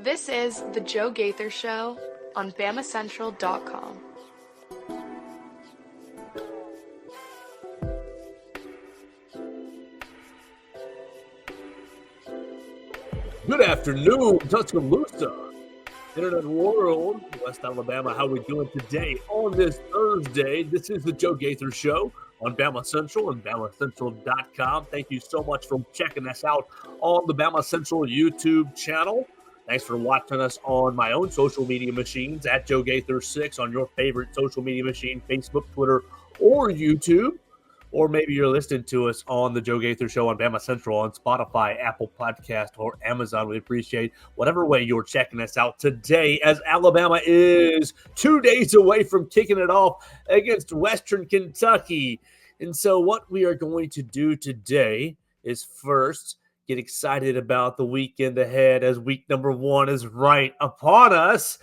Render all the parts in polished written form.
This is The Joe Gaither Show on BamaCentral.com. Good afternoon, Tuscaloosa, Internet World, West Alabama. How are we doing today on this Thursday? This is The Joe Gaither Show on Bama Central and BamaCentral.com. Thank you so much for checking us out on the Bama Central YouTube channel. Thanks for watching us on my own social media machines at Joe Gaither6 on your favorite social media machine, Facebook, Twitter, or YouTube. Or maybe you're listening to us on the Joe Gaither Show on Bama Central on Spotify, Apple Podcast, or Amazon. We appreciate whatever way you're checking us out today, as Alabama is 2 days away from kicking it off against Western Kentucky. And so what we are going to do today is first get excited about the weekend ahead, as week number 1 is right upon us.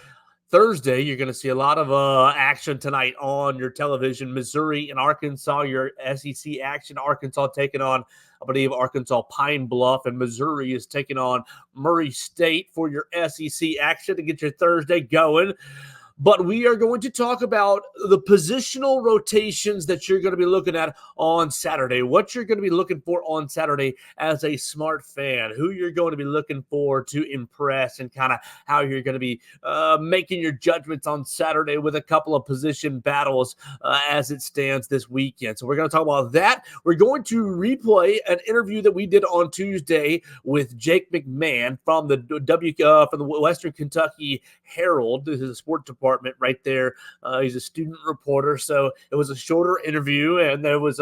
Thursday, you're going to see a lot of action tonight on your television. Missouri and Arkansas, your SEC action. Arkansas taking on, I believe, Arkansas Pine Bluff, and Missouri is taking on Murray State for your SEC action to get your Thursday going. But we are going to talk about the positional rotations that you're going to be looking at on Saturday, what you're going to be looking for on Saturday as a smart fan, who you're going to be looking for to impress, and kind of how you're going to be making your judgments on Saturday with a couple of position battles as it stands this weekend. So we're going to talk about that. We're going to replay an interview that we did on Tuesday with Jack McMahon from the from the Western Kentucky Herald. This is a sports department right there. He's a student reporter, so it was a shorter interview, and it was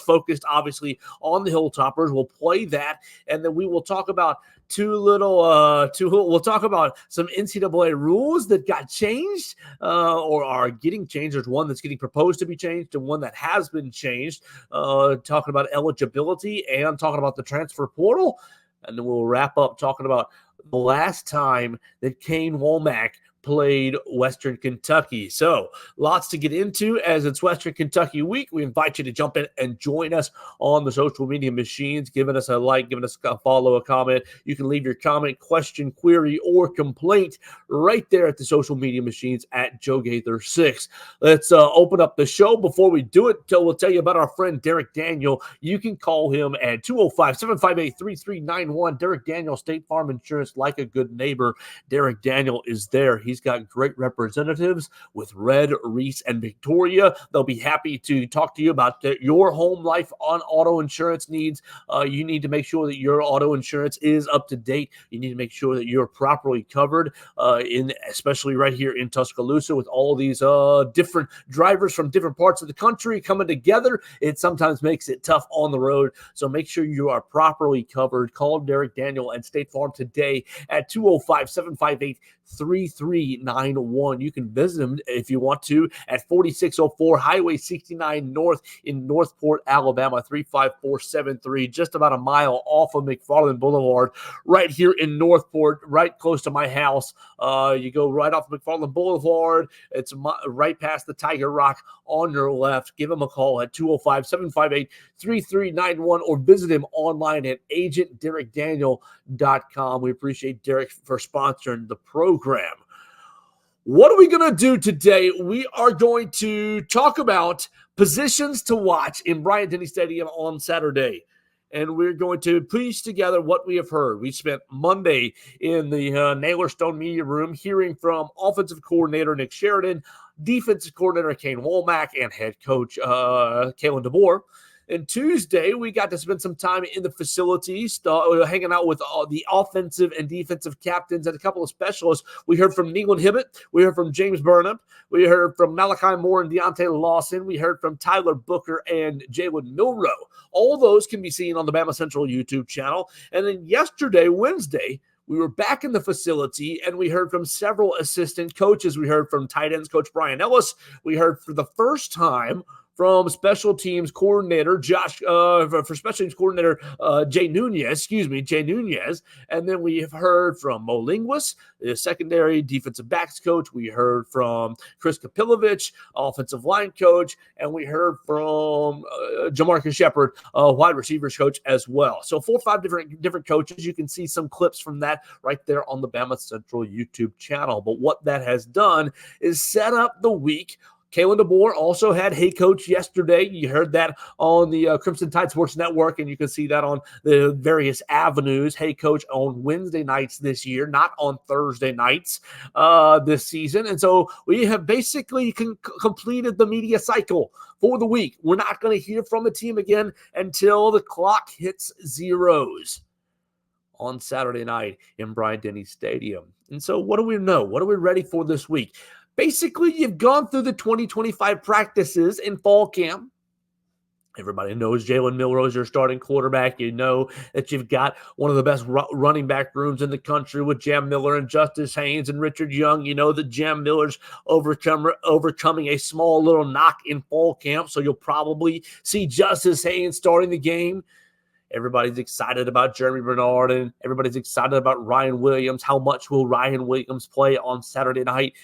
focused obviously on the Hilltoppers. We'll play that, and then we will talk about we'll talk about some NCAA rules that got changed or are getting changed. There's one that's getting proposed to be changed and one that has been changed. Talking about eligibility and talking about the transfer portal, and then we'll wrap up talking about the last time that Kane Wommack played Western Kentucky. So lots to get into as it's Western Kentucky week. We invite you to jump in and join us on the social media machines, giving us a like, giving us a follow, a comment. You can leave your comment, question, query, or complaint right there at the social media machines at Joe Gaither6. Let's open up the show. Before we do it, we'll tell you about our friend Derek Daniel. You can call him at 205-758-3391. Derek Daniel, State Farm Insurance, like a good neighbor. Derek Daniel is there. He's got great representatives with Red, Reese, and Victoria. They'll be happy to talk to you about your home life on auto insurance needs. You need to make sure that your auto insurance is up to date. You need to make sure that you're properly covered, especially right here in Tuscaloosa with all these different drivers from different parts of the country coming together. It sometimes makes it tough on the road, so make sure you are properly covered. Call Derek Daniel and State Farm today at 205-758-3391. You can visit them if you want to at 4604 Highway 69 North in Northport, Alabama, 35473, just about a mile off of McFarland Boulevard, right here in Northport, right close to my house. You go right off McFarland Boulevard. It's right past the Tiger Rock on your left. Give them a call at 205-758-3391 or visit him online at agentderekdaniel.com. We appreciate Derek for sponsoring the program. What are we going to do today? We are going to talk about positions to watch in Bryant-Denny Stadium on Saturday. And we're going to piece together what we have heard. We spent Monday in the Naylor Stone Media Room hearing from offensive coordinator Nick Sheridan, defensive coordinator Kane Wommack, and head coach Kalen DeBoer. And Tuesday, we got to spend some time in the facilities, hanging out with the offensive and defensive captains and a couple of specialists. We heard from Nealon Hibbett. We heard from James Burnham. We heard from Malachi Moore and Deontay Lawson. We heard from Tyler Booker and Jalen Milroe. All those can be seen on the Bama Central YouTube channel. And then yesterday, Wednesday, we were back in the facility, and we heard from several assistant coaches. We heard from tight ends coach Brian Ellis. We heard for the first time from special teams coordinator for special teams coordinator Jay Nunez. And then we have heard from Mo Linguist, the secondary defensive backs coach. We heard from Chris Kapilovich, offensive line coach, and we heard from Jamarcus Shepard, wide receivers coach as well. So 4 or 5 different coaches. You can see some clips from that right there on the Bama Central YouTube channel. But what that has done is set up the week. Kalen DeBoer also had Hey Coach yesterday. You heard that on the Crimson Tide Sports Network, and you can see that on the various avenues. Hey Coach on Wednesday nights this year, not on Thursday nights this season. And so we have basically completed the media cycle for the week. We're not going to hear from the team again until the clock hits zeros on Saturday night in Bryant-Denny Stadium. And so what do we know? What are we ready for this week? Basically, you've gone through the 2025 practices in fall camp. Everybody knows Jalen Milroe is your starting quarterback. You know that you've got one of the best running back rooms in the country with Jam Miller and Justice Haynes and Richard Young. You know that Jam Miller's overcoming a small little knock in fall camp, so you'll probably see Justice Haynes starting the game. Everybody's excited about Jeremy Bernard, and everybody's excited about Ryan Williams. How much will Ryan Williams play on Saturday night?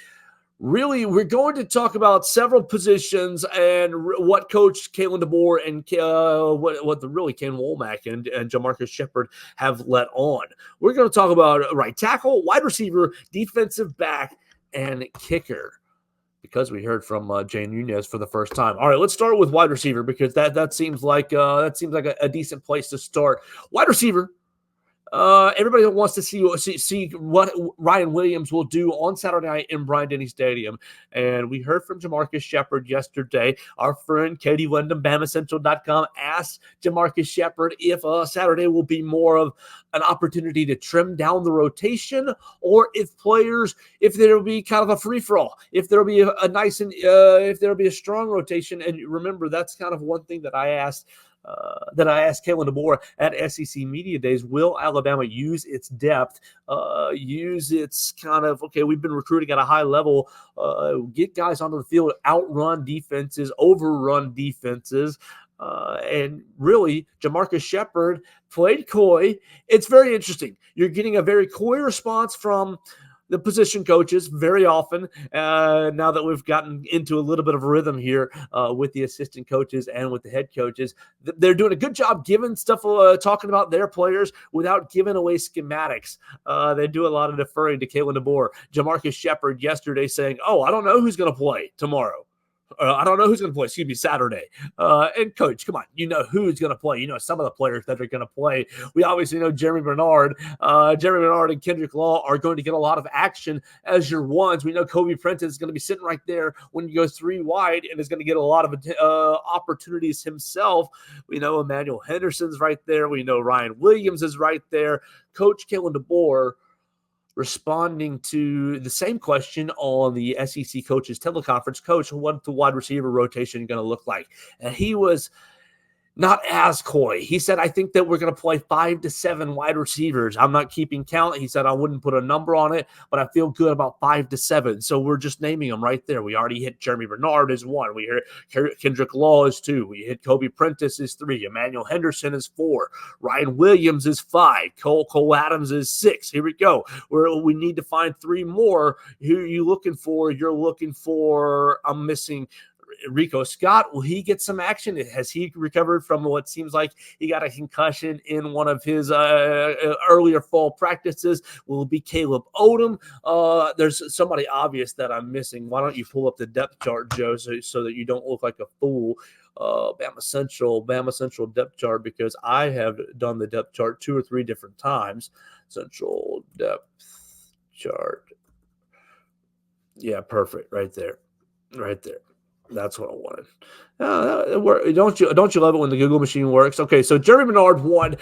Really, we're going to talk about several positions and what Coach Kalen DeBoer and what the really Kane Wommack and Jamarcus Shepard have let on. We're going to talk about right tackle, wide receiver, defensive back, and kicker, because we heard from Jay Nunez for the first time. All right, let's start with wide receiver, because that seems like a decent place to start. Wide receiver. Everybody wants to see what Ryan Williams will do on Saturday night in Bryant-Denny Stadium. And we heard from Jamarcus Shepard yesterday. Our friend Katie Wyndham, BamaCentral.com, asked Jamarcus Shepard if Saturday will be more of an opportunity to trim down the rotation, or if there will be kind of a free-for-all, if there will be if there will be a strong rotation. And remember, that's kind of one thing that I asked Kalen DeBoer at SEC Media Days. Will Alabama use its depth, use its kind of, okay, we've been recruiting at a high level, get guys onto the field, outrun defenses, overrun defenses, and really, Jamarcus Shepard played coy. It's very interesting. You're getting a very coy response from the position coaches very often, now that we've gotten into a little bit of a rhythm here with the assistant coaches and with the head coaches. They're doing a good job giving stuff, talking about their players without giving away schematics. They do a lot of deferring to Kalen DeBoer. Jamarcus Shepard yesterday saying, I don't know who's going to play tomorrow. I don't know who's going to play, Saturday. And coach, come on, you know who's going to play. You know some of the players that are going to play. We obviously know Jeremy Bernard. Jeremy Bernard and Kendrick Law are going to get a lot of action as your ones. We know Kobe Prentice is going to be sitting right there when you go 3 wide and is going to get a lot of opportunities himself. We know Emmanuel Henderson's right there. We know Ryan Williams is right there. Coach Kalen DeBoer responding to the same question on the SEC coaches teleconference. Coach, what the wide receiver rotation going to look like? And he was not as coy. He said, I think that we're going to play 5 to 7 wide receivers. I'm not keeping count. He said, I wouldn't put a number on it, but I feel good about 5 to 7. So we're just naming them right there. We already hit Jeremy Bernard as 1. We hit Kendrick Law as 2. We hit Kobe Prentice as 3. Emmanuel Henderson is 4. Ryan Williams is 5. Cole Adams is 6. Here we go. We need to find 3 more. Who are you looking for? You're looking for, I'm missing Rico Scott. Will he get some action? Has he recovered from what seems like he got a concussion in one of his earlier fall practices? Will it be Caleb Odom? There's somebody obvious that I'm missing. Why don't you pull up the depth chart, Joe, so that you don't look like a fool? Bama Central depth chart, because I have done the depth chart 2 or 3 different times. Central depth chart. Yeah, perfect. Right there. That's what I wanted. Don't you love it when the Google machine works? Okay, so Jeremy Bernard 1,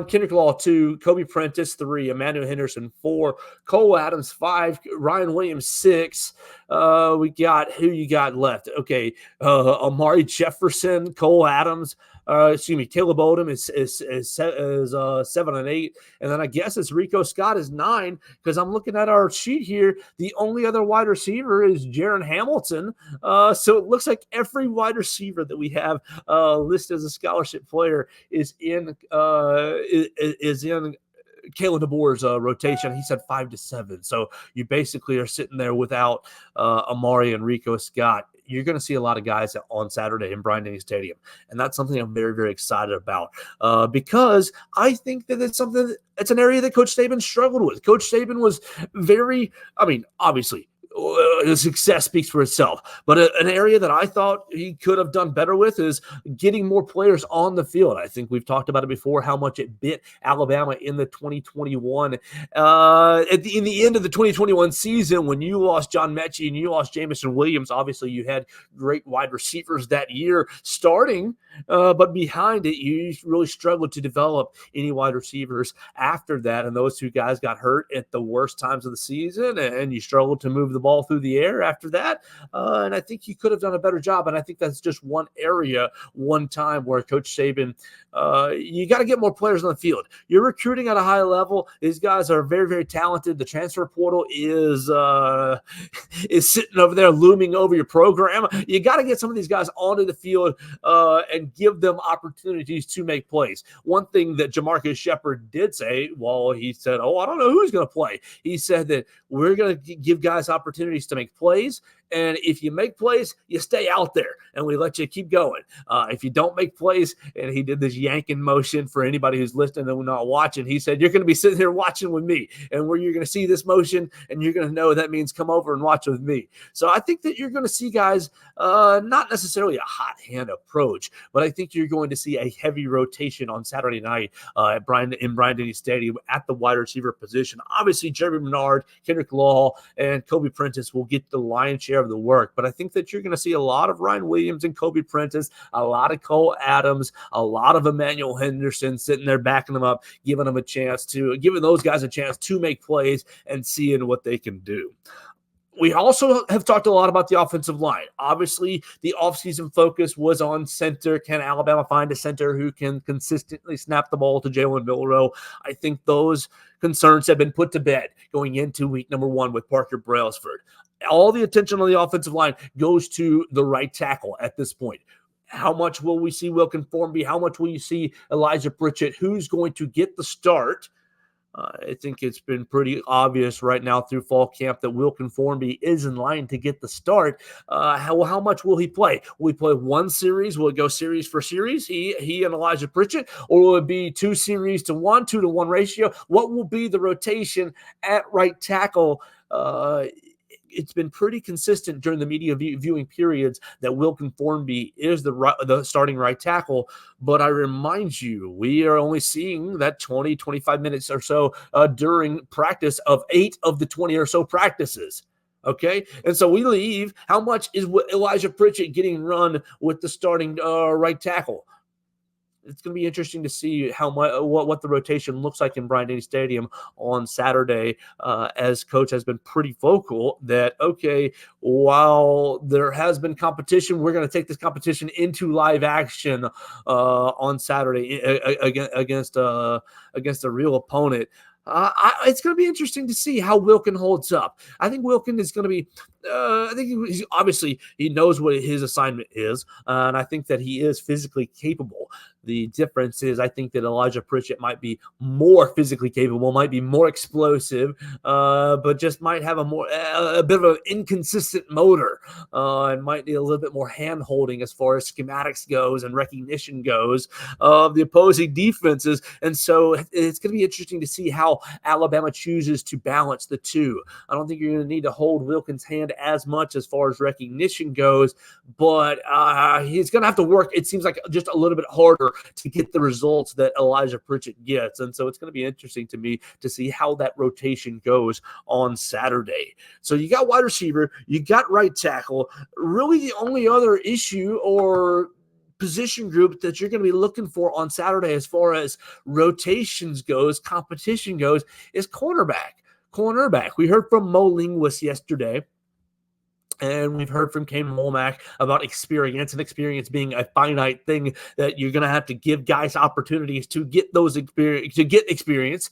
Kendrick Law 2, Kobe Prentice 3, Emmanuel Henderson 4, Cole Adams 5, Ryan Williams 6. We got who you got left? Okay, Amari Jefferson, Cole Adams, Caleb Odom is 7 and 8, and then I guess it's Rico Scott is 9. Because I'm looking at our sheet here, the only other wide receiver is Jaron Hamilton. So it looks like every wide receiver that we have listed as a scholarship player is in Kalen DeBoer's rotation. He said 5 to 7. So you basically are sitting there without Amari and Rico Scott. You're going to see a lot of guys on Saturday in Bryant-Denny Stadium. And that's something I'm very, very excited about because I think that it's an area that Coach Saban struggled with. Coach Saban was obviously, the success speaks for itself. But an area that I thought he could have done better with is getting more players on the field. I think we've talked about it before, how much it bit Alabama in the 2021. In the end of the 2021 season, when you lost John Mechie and you lost Jamison Williams, obviously you had great wide receivers that year starting, but behind it, you really struggled to develop any wide receivers after that. And those two guys got hurt at the worst times of the season, and you struggled to move the ball through the air after that. And I think you could have done a better job. And I think that's just one area, one time where Coach Saban, you got to get more players on the field. You're recruiting at a high level. These guys are very, very talented. The transfer portal is sitting over there looming over your program. You got to get some of these guys onto the field and give them opportunities to make plays. One thing that Jamarcus Shepard did say, he said, I don't know who's going to play. He said that we're going to give guys opportunities to make plays. And if you make plays, you stay out there and we let you keep going. If you don't make plays, and he did this yanking motion for anybody who's listening and not watching, he said, you're going to be sitting here watching with me, and where you're going to see this motion and you're going to know that means come over and watch with me. So I think that you're going to see guys, not necessarily a hot hand approach, but I think you're going to see a heavy rotation on Saturday night in Bryant-Denny Stadium at the wide receiver position. Obviously, Jeremy Bernard, Kendrick Law, and Kobe Prentice will get the lion's share of the work, but I think that you're going to see a lot of Ryan Williams and Kobe Prentice, a lot of Cole Adams, a lot of Emmanuel Henderson sitting there backing them up, giving those guys a chance to make plays and seeing what they can do. We also have talked a lot about the offensive line. Obviously, the offseason focus was on center. Can Alabama find a center who can consistently snap the ball to Jalen Milroe? I think those concerns have been put to bed going into week number 1 with Parker Brailsford. All the attention on the offensive line goes to the right tackle at this point. How much will we see Wilkin Formby? How much will you see Elijah Pritchett? Who's going to get the start? I think it's been pretty obvious right now through fall camp that Wilkin Formby is in line to get the start. How much will he play? Will he play one series? Will it go series for series, he and Elijah Pritchett? Or will it be 2 series to 1, 2-to-1 ratio? What will be the rotation at right tackle? It's been pretty consistent during the media viewing periods that Wilkin Formby is the starting right tackle. But I remind you, we are only seeing that 20, 25 minutes or so during practice of 8 of the 20 or so practices. Okay, and so we leave. How much is Elijah Pritchett getting run with the starting right tackle? It's going to be interesting to see what the rotation looks like in Bryant-Denny Stadium on Saturday, as Coach has been pretty vocal that, okay, while there has been competition, we're going to take this competition into live action on Saturday against a real opponent. It's going to be interesting to see how Wilkin holds up. I think Wilkin is going to be I think he knows what his assignment is, and I think that he is physically capable. The difference is I think that Elijah Pritchett might be more physically capable, might be more explosive, but just might have a bit of an inconsistent motor, and might need a little bit more hand-holding as far as schematics goes and recognition goes of the opposing defenses. And so it's going to be interesting to see how Alabama chooses to balance the two. I don't think you're going to need to hold Wilkin's hand as much as far as recognition goes, but he's going to have to work, it seems like, just a little bit harder to get the results that Elijah Pritchett gets. And so it's going to be interesting to me to see how that rotation goes on Saturday. So you got wide receiver, you got right tackle. Really the only other issue or position group that you're going to be looking for on Saturday as far as rotations goes, competition goes, is cornerback. We heard from Mo Linguist yesterday And we've heard from Kane Wommack about experience, and experience being a finite thing that you're going to have to give guys opportunities to get experience.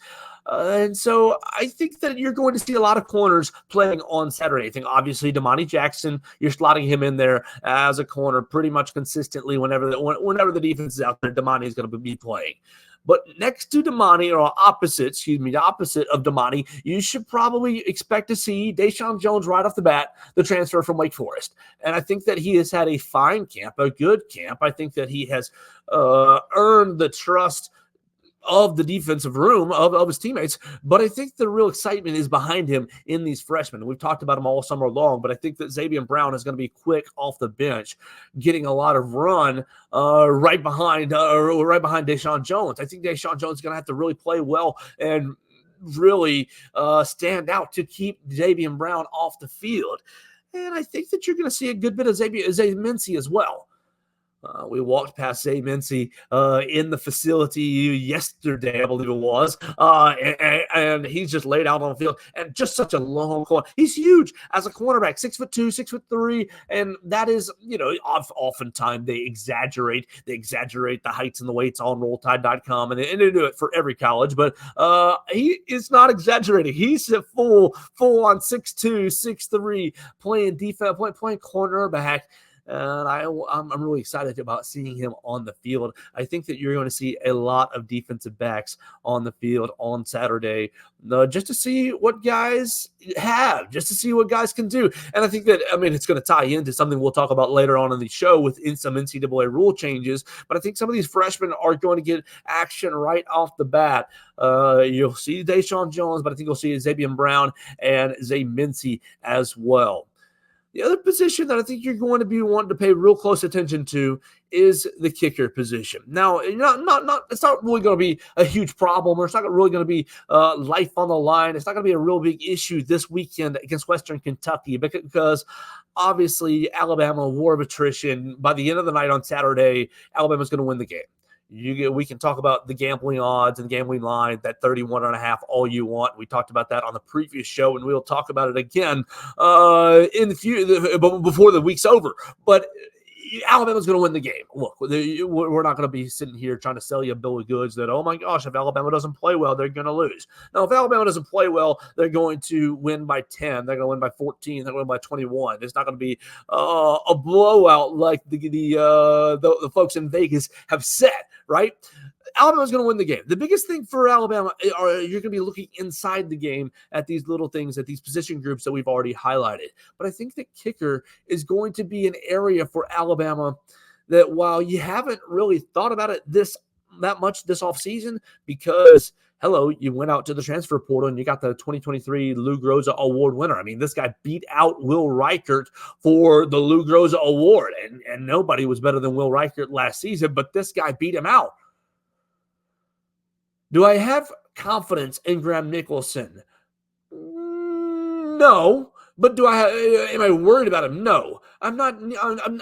And so I think that you're going to see a lot of corners playing on Saturday. I think obviously Damani Jackson, you're slotting him in there as a corner pretty much consistently whenever the defense is out there. Damani is going to be playing. But next to Damani, or the opposite of Damani, you should probably expect to see Deshaun Jones right off the bat, the transfer from Wake Forest. And I think that he has had a fine camp, a good camp. I think that he has earned the trust of the defensive room of his teammates. But I think the real excitement is behind him in these freshmen. We've talked about him all summer long, but I think that Xavier Brown is going to be quick off the bench, getting a lot of run right behind Deshaun Jones. I think Deshaun Jones is going to have to really play well and really stand out to keep Xavier Brown off the field. And I think that you're going to see a good bit of Zay Mincy as well. We walked past Zay Mincy in the facility yesterday, I believe it was, and he's just laid out on the field, and just such a long corner. He's huge as a cornerback, 6'2", 6'3", and that is, oftentimes they exaggerate the heights and the weights on RollTide.com, and they do it for every college, but he is not exaggerating. He's a full on 6'2", 6'3", playing defense, playing cornerback. And I'm really excited about seeing him on the field. I think that you're going to see a lot of defensive backs on the field on Saturday, just to see what guys have, just to see what guys can do. And I think that, it's going to tie into something we'll talk about later on in the show with some NCAA rule changes. But I think some of these freshmen are going to get action right off the bat. You'll see Deshaun Jones, but I think you'll see Xavier Brown and Zay Mincy as well. The other position that I think you're going to be wanting to pay real close attention to is the kicker position. Now, it's not really going to be a huge problem, or it's not really going to be life on the line. It's not going to be a real big issue this weekend against Western Kentucky, because obviously Alabama, war of attrition. By the end of the night on Saturday, Alabama's going to win the game. We can talk about the gambling odds and gambling line, that 31.5, all you want. We talked about that on the previous show, and we'll talk about it again in the future, before the week's over. But Alabama's going to win the game. Look, we're not going to be sitting here trying to sell you a bill of goods that, oh my gosh, if Alabama doesn't play well, they're going to lose. No, if Alabama doesn't play well, they're going to win by 10. They're going to win by 14. They're going to win by 21. It's not going to be a blowout like the folks in Vegas have said, right? Alabama's going to win the game. The biggest thing for Alabama are you're going to be looking inside the game at these little things, at these position groups that we've already highlighted. But I think the kicker is going to be an area for Alabama that, while you haven't really thought about it that much this offseason, because you went out to the transfer portal and you got the 2023 Lou Groza Award winner. This guy beat out Will Reichert for the Lou Groza Award, and nobody was better than Will Reichert last season, but this guy beat him out. Do I have confidence in Graham Nicholson? No. But am I worried about him? No. I'm not.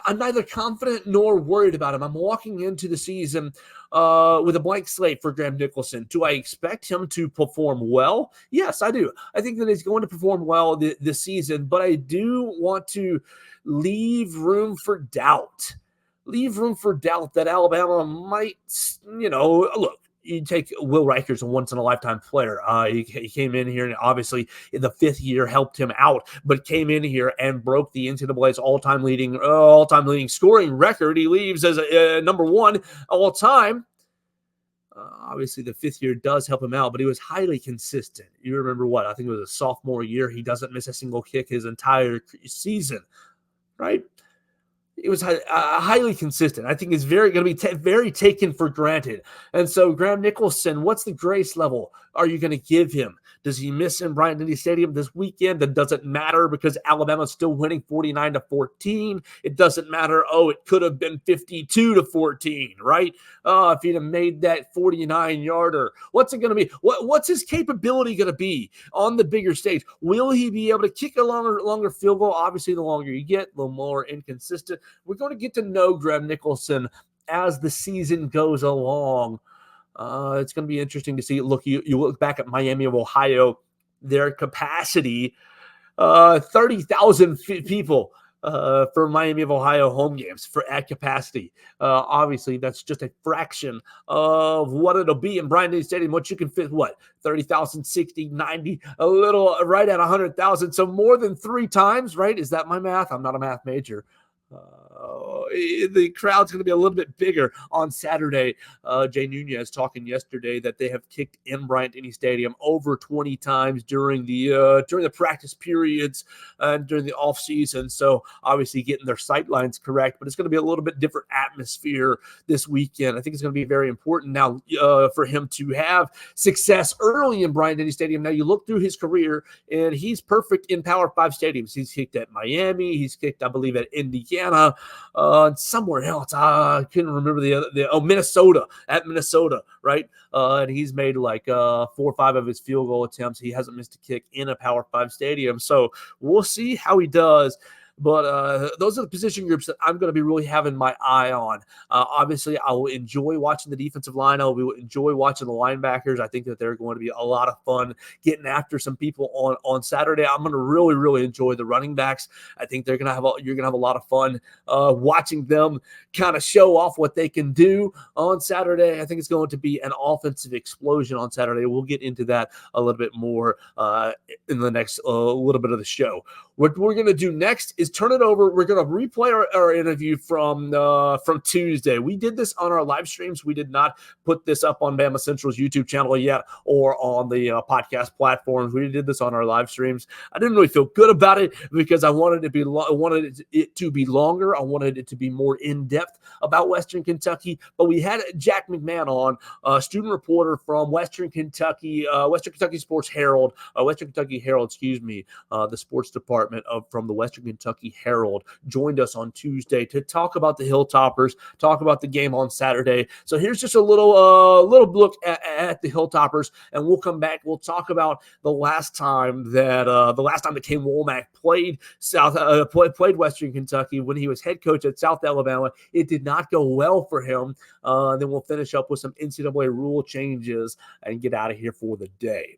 I'm neither confident nor worried about him. I'm walking into the season with a blank slate for Graham Nicholson. Do I expect him to perform well? Yes, I do. I think that he's going to perform well this season, but I do want to leave room for doubt. Leave room for doubt that Alabama might, look. You take Will Reichert, a once-in-a-lifetime player. He came in here, and obviously in the fifth year helped him out, but came in here and broke the NCAA's all-time leading scoring record. He leaves as number one all-time. Obviously, the fifth year does help him out, but he was highly consistent. You remember what? I think it was a sophomore year. He doesn't miss a single kick his entire season, right? It was highly consistent. I think it's going to be very taken for granted. And so Graham Nicholson, what's the grace level are you going to give him? Does he miss in Bryant-Denny Stadium this weekend? That doesn't matter, because Alabama's still winning 49-14. It doesn't matter. It could have been 52-14, right? If he'd have made that 49-yarder. What's it going to be? What's his capability going to be on the bigger stage? Will he be able to kick a longer field goal? Obviously, the longer you get, the more inconsistent. We're going to get to know Graham Nicholson as the season goes along. It's going to be interesting to see. Look, you look back at Miami of Ohio, their capacity 30,000 people for Miami of Ohio home games at capacity. Obviously, that's just a fraction of what it'll be in Bryant-Denny Stadium. What you can fit, 30,000, 60, 90, a little right at 100,000. So more than 3 times, right? Is that my math? I'm not a math major. The crowd's going to be a little bit bigger on Saturday. Jay Nunez talking yesterday that they have kicked in Bryant-Denny Stadium over 20 times during the practice periods and during the off season. So obviously getting their sight lines correct, but it's going to be a little bit different atmosphere this weekend. I think it's going to be very important now for him to have success early in Bryant-Denny Stadium. Now you look through his career and he's perfect in Power 5 stadiums. He's kicked at Miami. He's kicked, I believe, at Indiana. Somewhere else. I couldn't remember Minnesota, right? And he's made like 4 or 5 of his field goal attempts. He hasn't missed a kick in a Power 5 stadium. So we'll see how he does. But those are the position groups that I'm going to be really having my eye on. Obviously, I will enjoy watching the defensive line. I will enjoy watching the linebackers. I think that they're going to be a lot of fun getting after some people on Saturday. I'm going to really, really enjoy the running backs. I think you're going to have a lot of fun watching them kind of show off what they can do on Saturday. I think it's going to be an offensive explosion on Saturday. We'll get into that a little bit more in the next little bit of the show. What we're going to do next is turn it over. We're going to replay our interview from Tuesday. We did this on our live streams. We did not put this up on Bama Central's YouTube channel yet or on the podcast platforms. We did this on our live streams. I didn't really feel good about it because I wanted it to be longer. I wanted it to be more in-depth about Western Kentucky. But we had Jack McMahon on, a student reporter from Western Kentucky Sports Herald, Western Kentucky Herald, the sports department from the Western Kentucky Herald, joined us on Tuesday to talk about the Hilltoppers, talk about the game on Saturday. So here's just a little look at the Hilltoppers, and we'll come back. We'll talk about the last time that Kane Wommack played Western Kentucky when he was head coach at South Alabama. It did not go well for him. Then we'll finish up with some NCAA rule changes and get out of here for the day.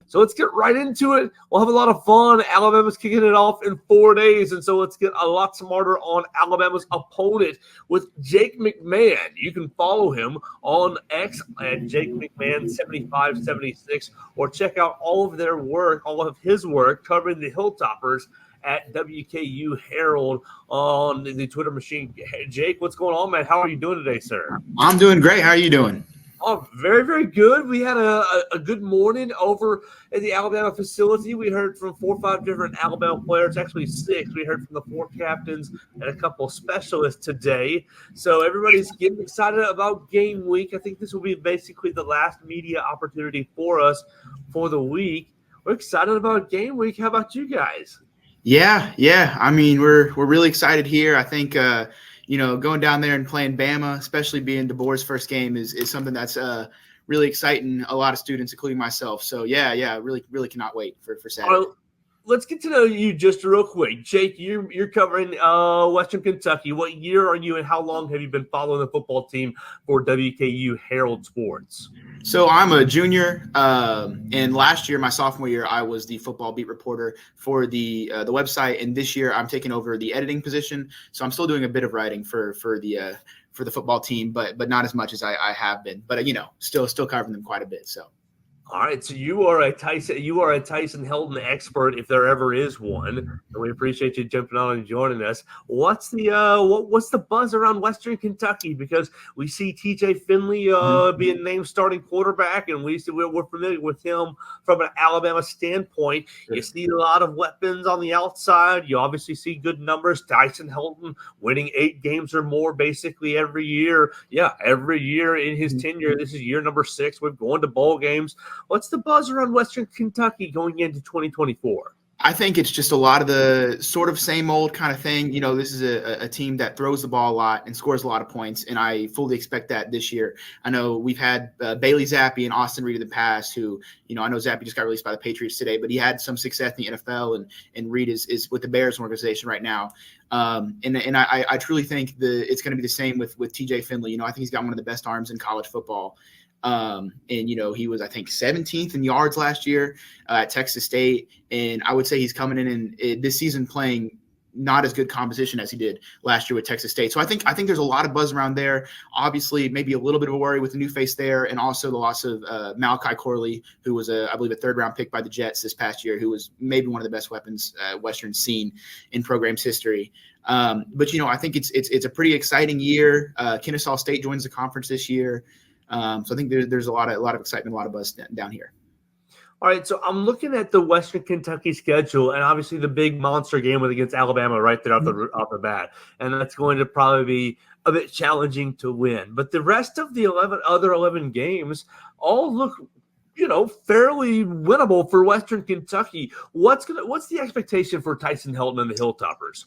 So let's get right into it. We'll have a lot of fun. Alabama's kicking it off in 4 days, and so let's get a lot smarter on Alabama's opponent with Jake McMahon. You can follow him on X at Jake McMahon 7576, or check out all of his work covering the Hilltoppers at WKU Herald on the Twitter machine. Hey, Jake, what's going on, man? How are you doing today, sir? I'm doing great. How are you doing? Oh, very, very good. We had a good morning over at the Alabama facility. We heard from 4 or 5 different Alabama players, actually 6. We heard from the 4 captains and a couple of specialists today. So everybody's getting excited about game week. I think this will be basically the last media opportunity for us for the week. We're excited about game week. How about you guys? Yeah. I mean, we're really excited here. I think going down there and playing Bama, especially being DeBoer's first game, is something that's really exciting a lot of students, including myself. So yeah, really cannot wait for Saturday. Well, let's get to know you just real quick. Jake, you're covering Western Kentucky. What year are you, and how long have you been following the football team for WKU Herald Sports? So I'm a junior, and last year, my sophomore year, I was the football beat reporter for the website, and this year I'm taking over the editing position. So I'm still doing a bit of writing for the football team, but not as much as I have been. But still covering them quite a bit. So. All right, so you are a Tyson Helton expert, if there ever is one, and we appreciate you jumping on and joining us. What's the buzz around Western Kentucky? Because we see TJ Finley being named starting quarterback, and we're familiar with him from an Alabama standpoint. You see a lot of weapons on the outside. You obviously see good numbers. Tyson Helton winning 8 games or more basically every year. Yeah, every year in his tenure. This is year number 6. We're going to bowl games. What's the buzz around Western Kentucky going into 2024? I think it's just a lot of the sort of same old kind of thing. This is a team that throws the ball a lot and scores a lot of points, and I fully expect that this year. I know we've had Bailey Zappi and Austin Reed in the past who, I know Zappi just got released by the Patriots today, but he had some success in the NFL, and Reed is with the Bears organization right now. And I truly think it's going to be the same with TJ Finley. I think he's got one of the best arms in college football. And, he was, I think, 17th in yards last year at Texas State. And I would say he's coming in this season playing not as good composition as he did last year with Texas State. So I think there's a lot of buzz around there. Obviously, maybe a little bit of a worry with the new face there, and also the loss of Malachi Corley, who was I believe a third-round pick by the Jets this past year, who was maybe one of the best weapons Western's seen in program's history. But I think it's a pretty exciting year. Kennesaw State joins the conference this year, so I think there's a lot of excitement, a lot of buzz down here. All right, so I'm looking at the Western Kentucky schedule, and obviously the big monster game was against Alabama right there off the bat, and that's going to probably be a bit challenging to win. But the rest of the 11 games all look, fairly winnable for Western Kentucky. What's the expectation for Tyson Helton and the Hilltoppers?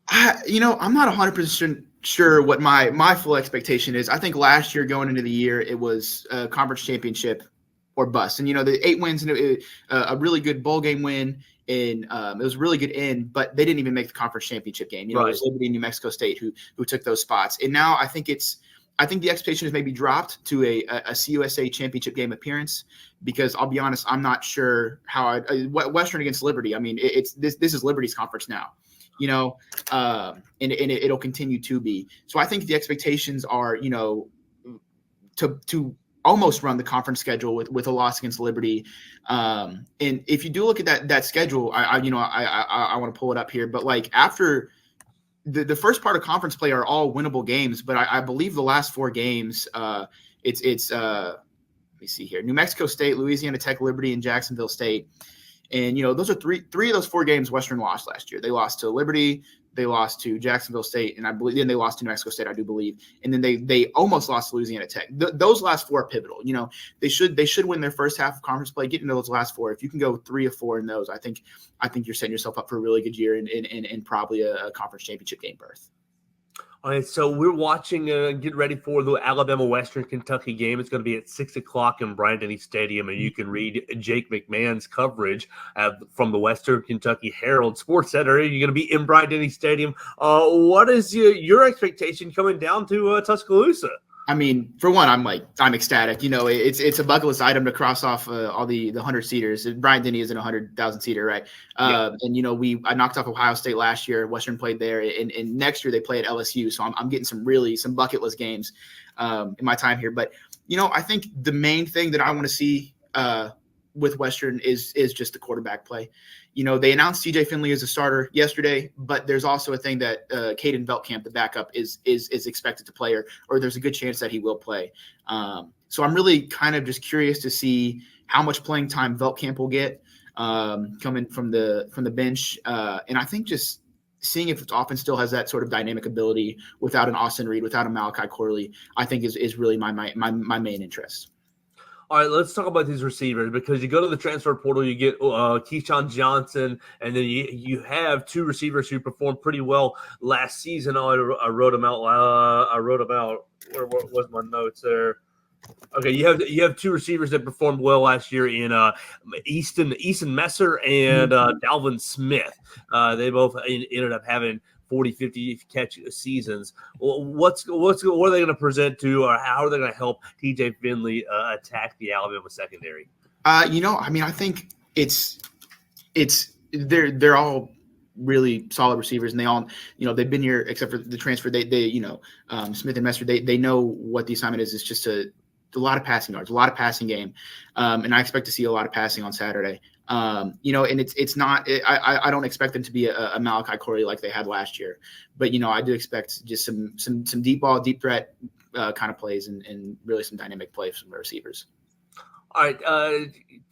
I'm not 100% sure what my full expectation is. I think last year going into the year, it was a conference championship or bust. And, the 8 wins and a really good bowl game win, and it was a really good end, but they didn't even make the conference championship game. It was Liberty and New Mexico State who took those spots. And now I think the expectation is maybe dropped to a CUSA championship game appearance, because I'll be honest, I'm not sure how Western against Liberty. I mean, this is Liberty's conference now, and it'll continue to be. So I think the expectations are, to almost run the conference schedule with a loss against Liberty. And if you do look at that schedule, I want to pull it up here, but like after the first part of conference play are all winnable games, but I believe the last 4 games, it's let me see here: New Mexico State, Louisiana Tech, Liberty, and Jacksonville State. And, those are three of those 4 games Western lost last year. They lost to Liberty, they lost to Jacksonville State, and I believe then they lost to New Mexico State, I do believe. And then they almost lost to Louisiana Tech. Those last 4 are pivotal. They should win their first half of conference play, get into those last 4. If you can go 3 or 4 in those, I think you're setting yourself up for a really good year and probably a conference championship game berth. All right, so we're watching, get ready for the Alabama Western Kentucky game. It's going to be at 6 o'clock in Bryant-Denny Stadium, and you can read Jack McMahon's coverage from the Western Kentucky Herald Sports Center. You're going to be in Bryant-Denny Stadium. What is your expectation coming down to Tuscaloosa? I mean, for one, I'm ecstatic. It's a bucket list item to cross off all the 100 seaters. Bryant-Denny isn't a 100,000 seater, right? Yeah. And I knocked off Ohio State last year. Western played there, and next year they play at LSU. So I'm getting some bucket list games in my time here. But I think the main thing that I want to see with Western is just the quarterback play. They announced TJ Finley as a starter yesterday, but there's also a thing that Caden Veltkamp, the backup, is expected to play, or there's a good chance that he will play. So I'm really kind of just curious to see how much playing time Veltkamp will get coming from the bench, and I think just seeing if its offense still has that sort of dynamic ability without an Austin Reed, without a Malachi Corley, I think is really my main interest. All right, let's talk about these receivers, because you go to the transfer portal, you get Keyshawn Johnson, and then you have 2 receivers who performed pretty well last season. I wrote them out. Where was my notes there? Okay, you have 2 receivers that performed well last year in Easton Messer and Dalvin Smith. They both ended up having 40, 50 catch seasons. What are they going to present to, or how are they going to help TJ Finley attack the Alabama secondary? I think they're all really solid receivers, and they all, they've been here except for the transfer. They Smith and Messer, they know what the assignment is. It's just a lot of passing yards, a lot of passing game, and I expect to see a lot of passing on Saturday. And it's not. I don't expect them to be a Malachi Corley like they had last year, but I do expect just some deep ball, deep threat kind of plays, and really some dynamic plays from the receivers. All right,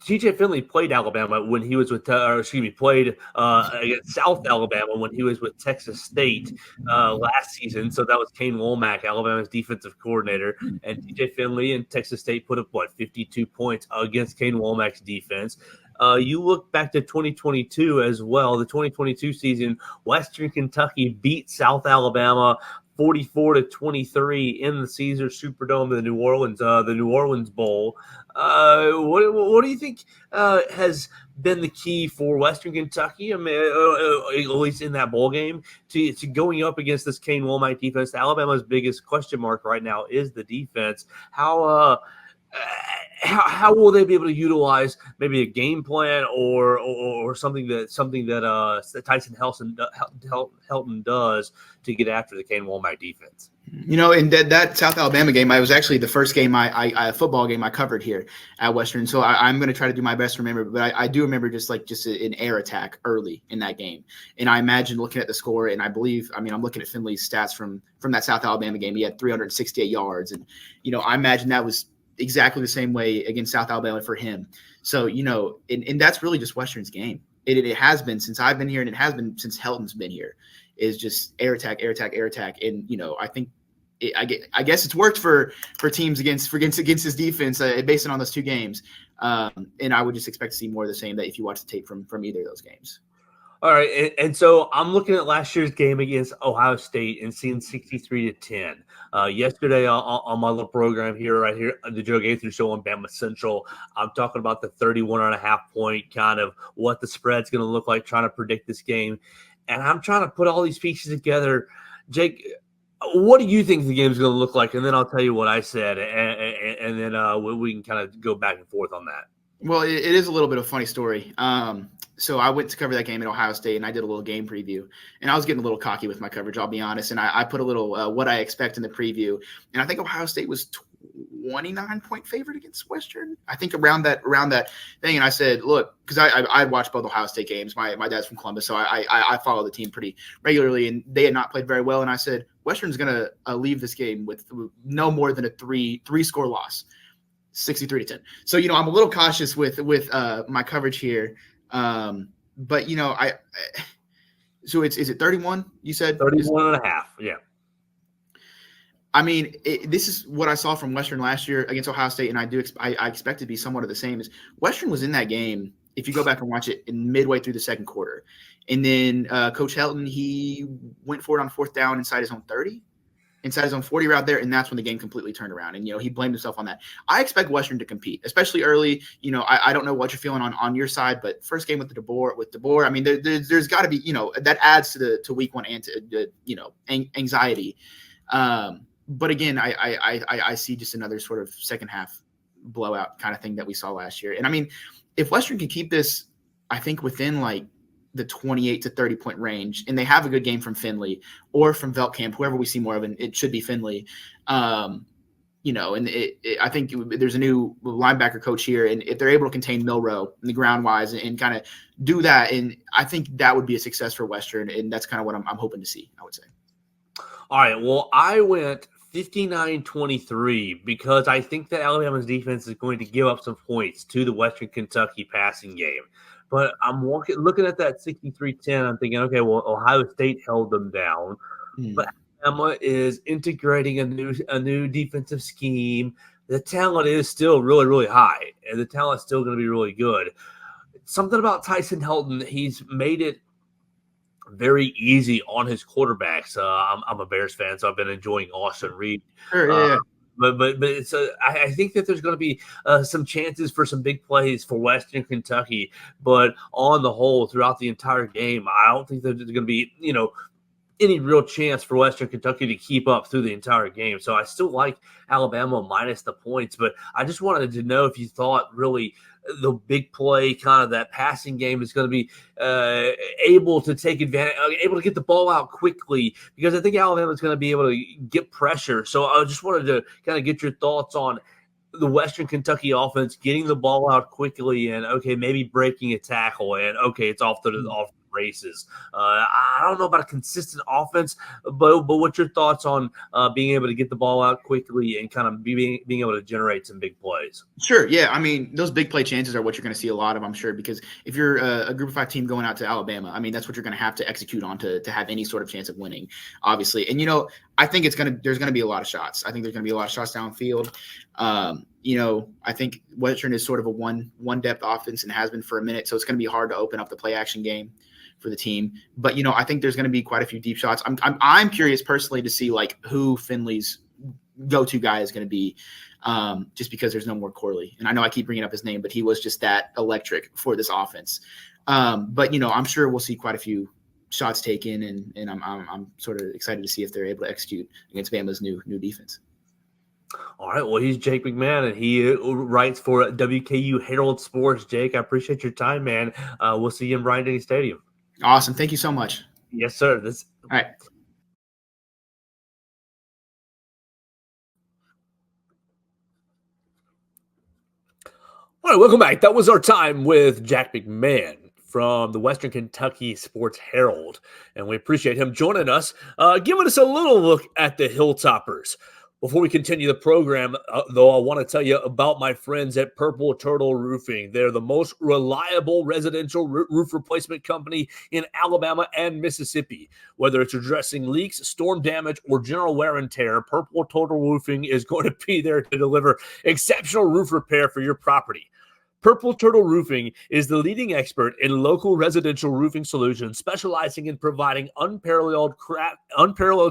TJ Finley played Alabama when he was played against South Alabama when he was with Texas State last season. So that was Kane Wommack, Alabama's defensive coordinator. And TJ Finley and Texas State put up, 52 points against Kane Wommack's defense. You look back to 2022 as well. The 2022 season, Western Kentucky beat South Alabama 44-23 in the Caesars Superdome, the New Orleans Bowl. What do you think has been the key for Western Kentucky, at least in that bowl game, to going up against this Kane Wommack defense? Alabama's biggest question mark right now is the defense. How how will they be able to utilize maybe a game plan or something that Tyson Helton does to get after the Kane Wommack defense? In that South Alabama game, I was actually the first game I football game I covered here at Western. So I'm going to try to do my best to remember, but I do remember just an air attack early in that game. And I imagine looking at the score, and I'm looking at Finley's stats from that South Alabama game. He had 368 yards. And, I imagine that was exactly the same way against South Alabama for him. So, and that's really just Western's game. It has been since I've been here, and it has been since Helton's been here, is just air attack, air attack, air attack. And, I think, I guess it's worked for teams against his defense based on those two games, and I would just expect to see more of the same that if you watch the tape from either of those games. All right, and so I'm looking at last year's game against Ohio State and seeing 63-10. Yesterday on my little program right here, the Joe Gaither Show on Bama Central, I'm talking about the 31.5 point kind of what the spread's going to look like, trying to predict this game, and I'm trying to put all these pieces together. Jake, what do you think the game's going to look like? And then I'll tell you what I said, and then we can kind of go back and forth on that. Well, it is a little bit of a funny story. So I went to cover that game at Ohio State, and I did a little game preview. And I was getting a little cocky with my coverage, I'll be honest. And I put a little what I expect in the preview. And I think Ohio State was 29-point favorite against Western. I think around that thing. And I said, look, because I watched both Ohio State games. My dad's from Columbus, so I follow the team pretty regularly. And they had not played very well. And I said, Western's going to leave this game with no more than a three-score loss. 63-10. So, I'm a little cautious with my coverage here. But, so is it 31? You said 31.5. Yeah. I mean, this is what I saw from Western last year against Ohio State, and I expect it to be somewhat of the same. Is Western was in that game, if you go back and watch it, in midway through the second quarter. And then Coach Helton, he went for it on fourth down inside his own 30. Inside his own 40 route there, and that's when the game completely turned around. And, he blamed himself on that. I expect Western to compete, especially early. I don't know what you're feeling on your side, but first game with DeBoer, I mean, there's got to be, that adds to week one and to, anxiety. But again, I see just another sort of second half blowout kind of thing that we saw last year. And I mean, if Western can keep this, I think within the 28 to 30 point range, and they have a good game from Finley or from Veltkamp, whoever we see more of, and it should be Finley. And I think there's a new linebacker coach here, and if they're able to contain Milroe in the ground wise and kind of do that, and I think that would be a success for Western, and that's kind of what I'm hoping to see, I would say. All right, well, I went 59-23 because I think that Alabama's defense is going to give up some points to the Western Kentucky passing game. But I'm looking at that 63-10. I'm thinking, okay, well, Ohio State held them down, but Alabama is integrating a new defensive scheme. The talent is still really, really high, and the talent is still going to be really good. Something about Tyson Helton, he's made it very easy on his quarterbacks. I'm a Bears fan, so I've been enjoying Austin Reed. Sure, yeah. But it's I think that there's going to be some chances for some big plays for Western Kentucky. But on the whole, throughout the entire game, I don't think that there's going to be any real chance for Western Kentucky to keep up through the entire game. So I still like Alabama minus the points. But I just wanted to know if you thought really the big play, kind of that passing game, is going to be able to take advantage, able to get the ball out quickly, because I think Alabama is going to be able to get pressure. So I just wanted to kind of get your thoughts on the Western Kentucky offense getting the ball out quickly and, okay, maybe breaking a tackle and, okay, it's off the races. I don't know about a consistent offense, but what's your thoughts on being able to get the ball out quickly and kind of being able to generate some big plays? Sure. Yeah. I mean, those big play chances are what you're going to see a lot of, I'm sure, because if you're a Group of 5 team going out to Alabama, I mean, that's what you're going to have to execute on to have any sort of chance of winning, obviously. And, I think there's going to be a lot of shots. I think there's going to be a lot of shots downfield. I think Western is sort of a one depth offense and has been for a minute. So it's going to be hard to open up the play action game for the team. But, I think there's going to be quite a few deep shots. I'm curious personally to see who Finley's go-to guy is going to be, just because there's no more Corley. And I know I keep bringing up his name, but he was just that electric for this offense. But, I'm sure we'll see quite a few shots taken, and I'm sort of excited to see if they're able to execute against Bama's new defense. All right. Well, he's Jake McMahon, and he writes for WKU Herald Sports. Jake, I appreciate your time, man. We'll see you in Bryant Denny Stadium. Awesome. Thank you so much. Yes, sir. All right. All right, welcome back. That was our time with Jack McMahon from the Western Kentucky Sports Herald, and we appreciate him joining us, giving us a little look at the Hilltoppers. Before we continue the program, though, I want to tell you about my friends at Purple Turtle Roofing. They're the most reliable residential roof replacement company in Alabama and Mississippi. Whether it's addressing leaks, storm damage, or general wear and tear, Purple Turtle Roofing is going to be there to deliver exceptional roof repair for your property. Purple Turtle Roofing is the leading expert in local residential roofing solutions, specializing in providing unparalleled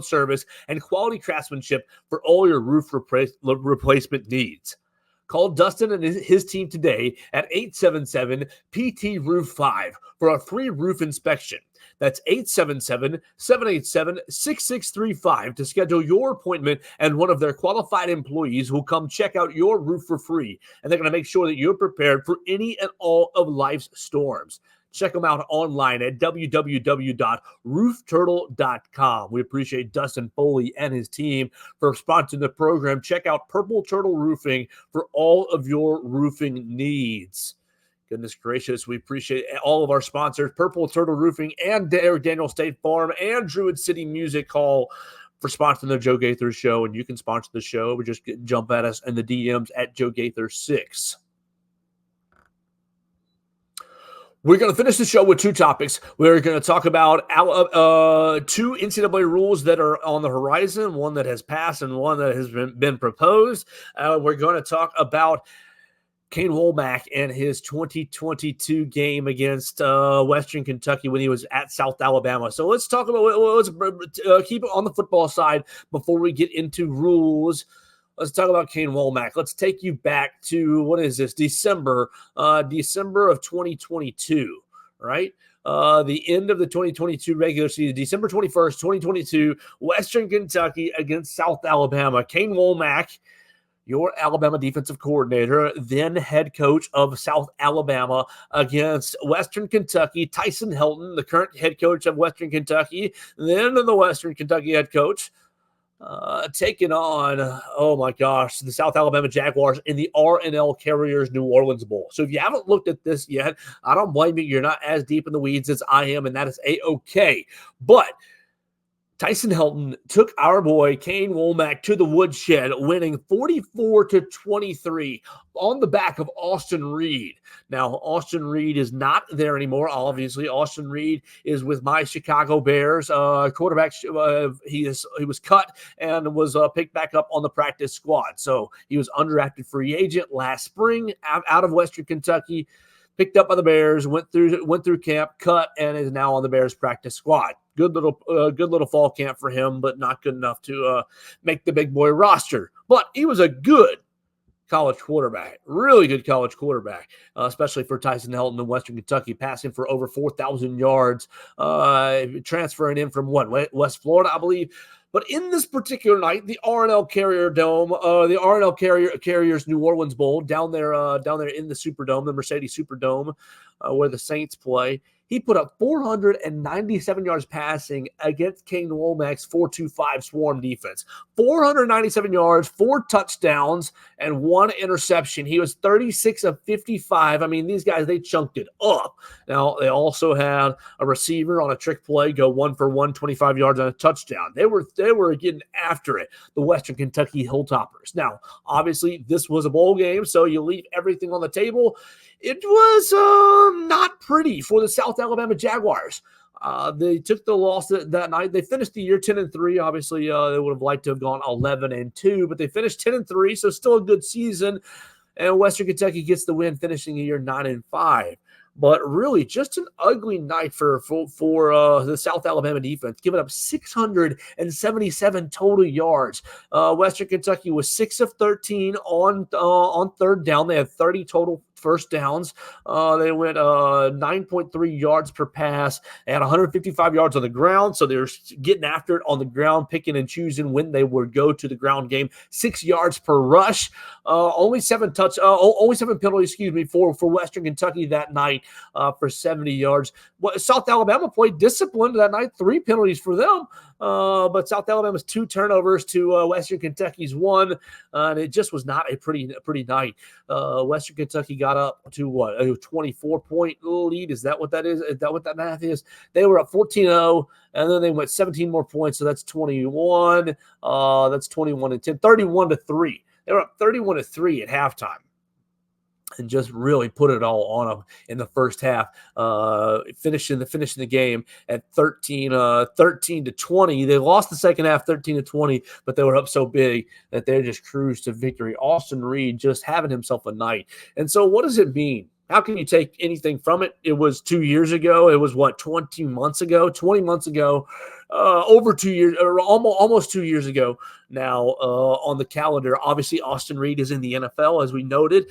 service and quality craftsmanship for all your roof replacement needs. Call Dustin and his team today at 877-PT-ROOF-5 for a free roof inspection. That's 877-787-6635 to schedule your appointment, and one of their qualified employees will come check out your roof for free. And they're going to make sure that you're prepared for any and all of life's storms. Check them out online at www.roofturtle.com. We appreciate Dustin Foley and his team for sponsoring the program. Check out Purple Turtle Roofing for all of your roofing needs. Goodness gracious, we appreciate all of our sponsors, Purple Turtle Roofing and Daniel State Farm and Druid City Music Hall, for sponsoring the Joe Gaither Show. And you can sponsor the show, but just jump at us in the DMs at Joe Gaither 6. We're going to finish the show with two topics. We're going to talk about two NCAA rules that are on the horizon, one that has passed and one that has been proposed. We're going to talk about Kane Wommack and his 2022 game against Western Kentucky when he was at South Alabama. So let's talk about, let's keep it on the football side before we get into rules. Let's talk about Kane Wommack. Let's take you back to, what is this, December of 2022, right? The end of the 2022 regular season, December 21st, 2022, Western Kentucky against South Alabama. Kane Wommack, your Alabama defensive coordinator, then head coach of South Alabama, against Western Kentucky, Tyson Helton, the current head coach of Western Kentucky, then the Western Kentucky head coach, taking on, oh my gosh, the South Alabama Jaguars in the R&L Carriers New Orleans Bowl. So if you haven't looked at this yet, I don't blame you. You're not as deep in the weeds as I am, and that is A-okay. But Tyson Helton took our boy Kane Wommack to the woodshed, winning 44-23 on the back of Austin Reed. Now, Austin Reed is not there anymore. Obviously, Austin Reed is with my Chicago Bears quarterback. He was cut and was picked back up on the practice squad. So he was undrafted free agent last spring out of Western Kentucky, picked up by the Bears, went through camp, cut, and is now on the Bears practice squad. Good little fall camp for him, but not good enough to make the big boy roster. But he was a good college quarterback, really good college quarterback, especially for Tyson Helton in Western Kentucky, passing for over 4,000 yards, transferring in from West Florida, I believe. But in this particular night, the R&L Carrier Dome, the R&L Carriers New Orleans Bowl, down there in the Superdome, the Mercedes Superdome, where the Saints play, he put up 497 yards passing against Kane Wommack's 4-2-5 swarm defense. 497 yards, 4 touchdowns, and 1 interception. He was 36 of 55. I mean, these guys, they chunked it up. Now, they also had a receiver on a trick play go 1 for 1, 25 yards on a touchdown. They were getting after it, the Western Kentucky Hilltoppers. Now, obviously, this was a bowl game, so you leave everything on the table. It was not pretty for the South Alabama Jaguars. They took the loss that night. They finished the year 10-3. Obviously, they would have liked to have gone 11-2, but they finished 10-3, so still a good season. And Western Kentucky gets the win, finishing the year 9-5. But really, just an ugly night for the South Alabama defense, giving up 677 total yards. Western Kentucky was 6 of 13 on third down. They had 30 total first downs. They went 9.3 yards per pass and 155 yards on the ground. So they're getting after it on the ground, picking and choosing when they would go to the ground game. 6 yards per rush. Only seven penalties, for Western Kentucky that night for 70 yards. South Alabama played disciplined that night. 3 penalties for them. But South Alabama's 2 turnovers to Western Kentucky's 1, and it just was not a pretty night. Western Kentucky got up to what, a 24-point lead? Is that what that is? Is that what that math is? They were up 14-0, and then they went 17 more points, so that's 21. That's 21-10, 31-3. They were up 31-3 at halftime, and just really put it all on them in the first half, finishing the game at 13-20. They lost the second half 13-20, but they were up so big that they just cruised to victory. Austin Reed just having himself a night. And so what does it mean? How can you take anything from it? It was 2 years ago. It was 20 months ago, over 2 years, or almost 2 years ago now on the calendar. Obviously, Austin Reed is in the NFL, as we noted.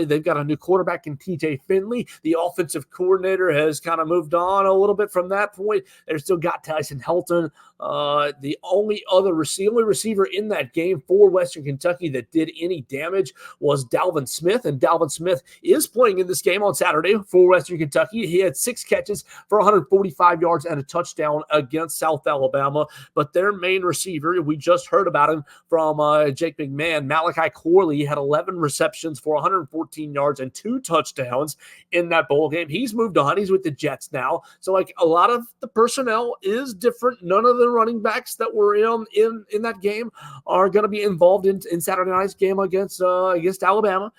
They've got a new quarterback in TJ Finley. The offensive coordinator has kind of moved on a little bit from that point. They've still got Tyson Helton. The only receiver in that game for Western Kentucky that did any damage was Dalvin Smith, and Dalvin Smith is playing in this game on Saturday for Western Kentucky. He had 6 catches for 145 yards and a touchdown against South Alabama, but their main receiver, we just heard about him from Jack McMahon, Malachi Corley, had 11 receptions for 114 yards and 2 touchdowns in that bowl game. He's moved on. He's with the Jets now. So, a lot of the personnel is different. None of the running backs that were in that game are going to be involved in Saturday night's game against Alabama.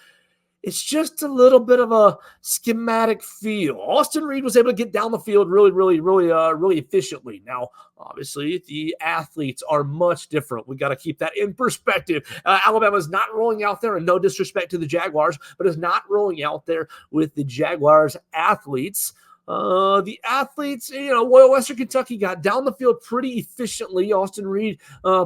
It's just a little bit of a schematic feel. Austin Reed was able to get down the field really efficiently. Now, obviously, the athletes are much different. We got to keep that in perspective. Alabama is not rolling out there, and no disrespect to the Jaguars, but is not rolling out there with the Jaguars athletes. The athletes, Western Kentucky got down the field pretty efficiently. Austin Reed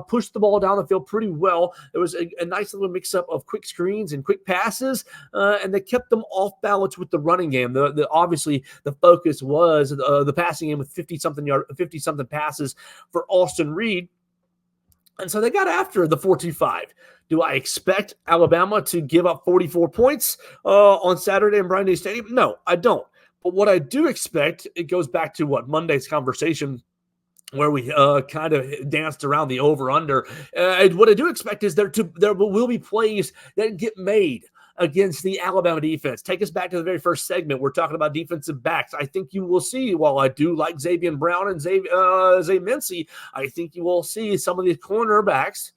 pushed the ball down the field pretty well. There was a nice little mix-up of quick screens and quick passes, and they kept them off balance with the running game. Obviously, the focus was the passing game with 50-something passes for Austin Reed. And so they got after the 4-2-5. Do I expect Alabama to give up 44 points on Saturday in Bryant Day Stadium? No, I don't. But what I do expect, it goes back to Monday's conversation where we kind of danced around the over-under. What I do expect is there will be plays that get made against the Alabama defense. Take us back to the very first segment. We're talking about defensive backs. I think you will see, while I do like Xavier Brown and Zay Mincy, I think you will see some of these cornerbacks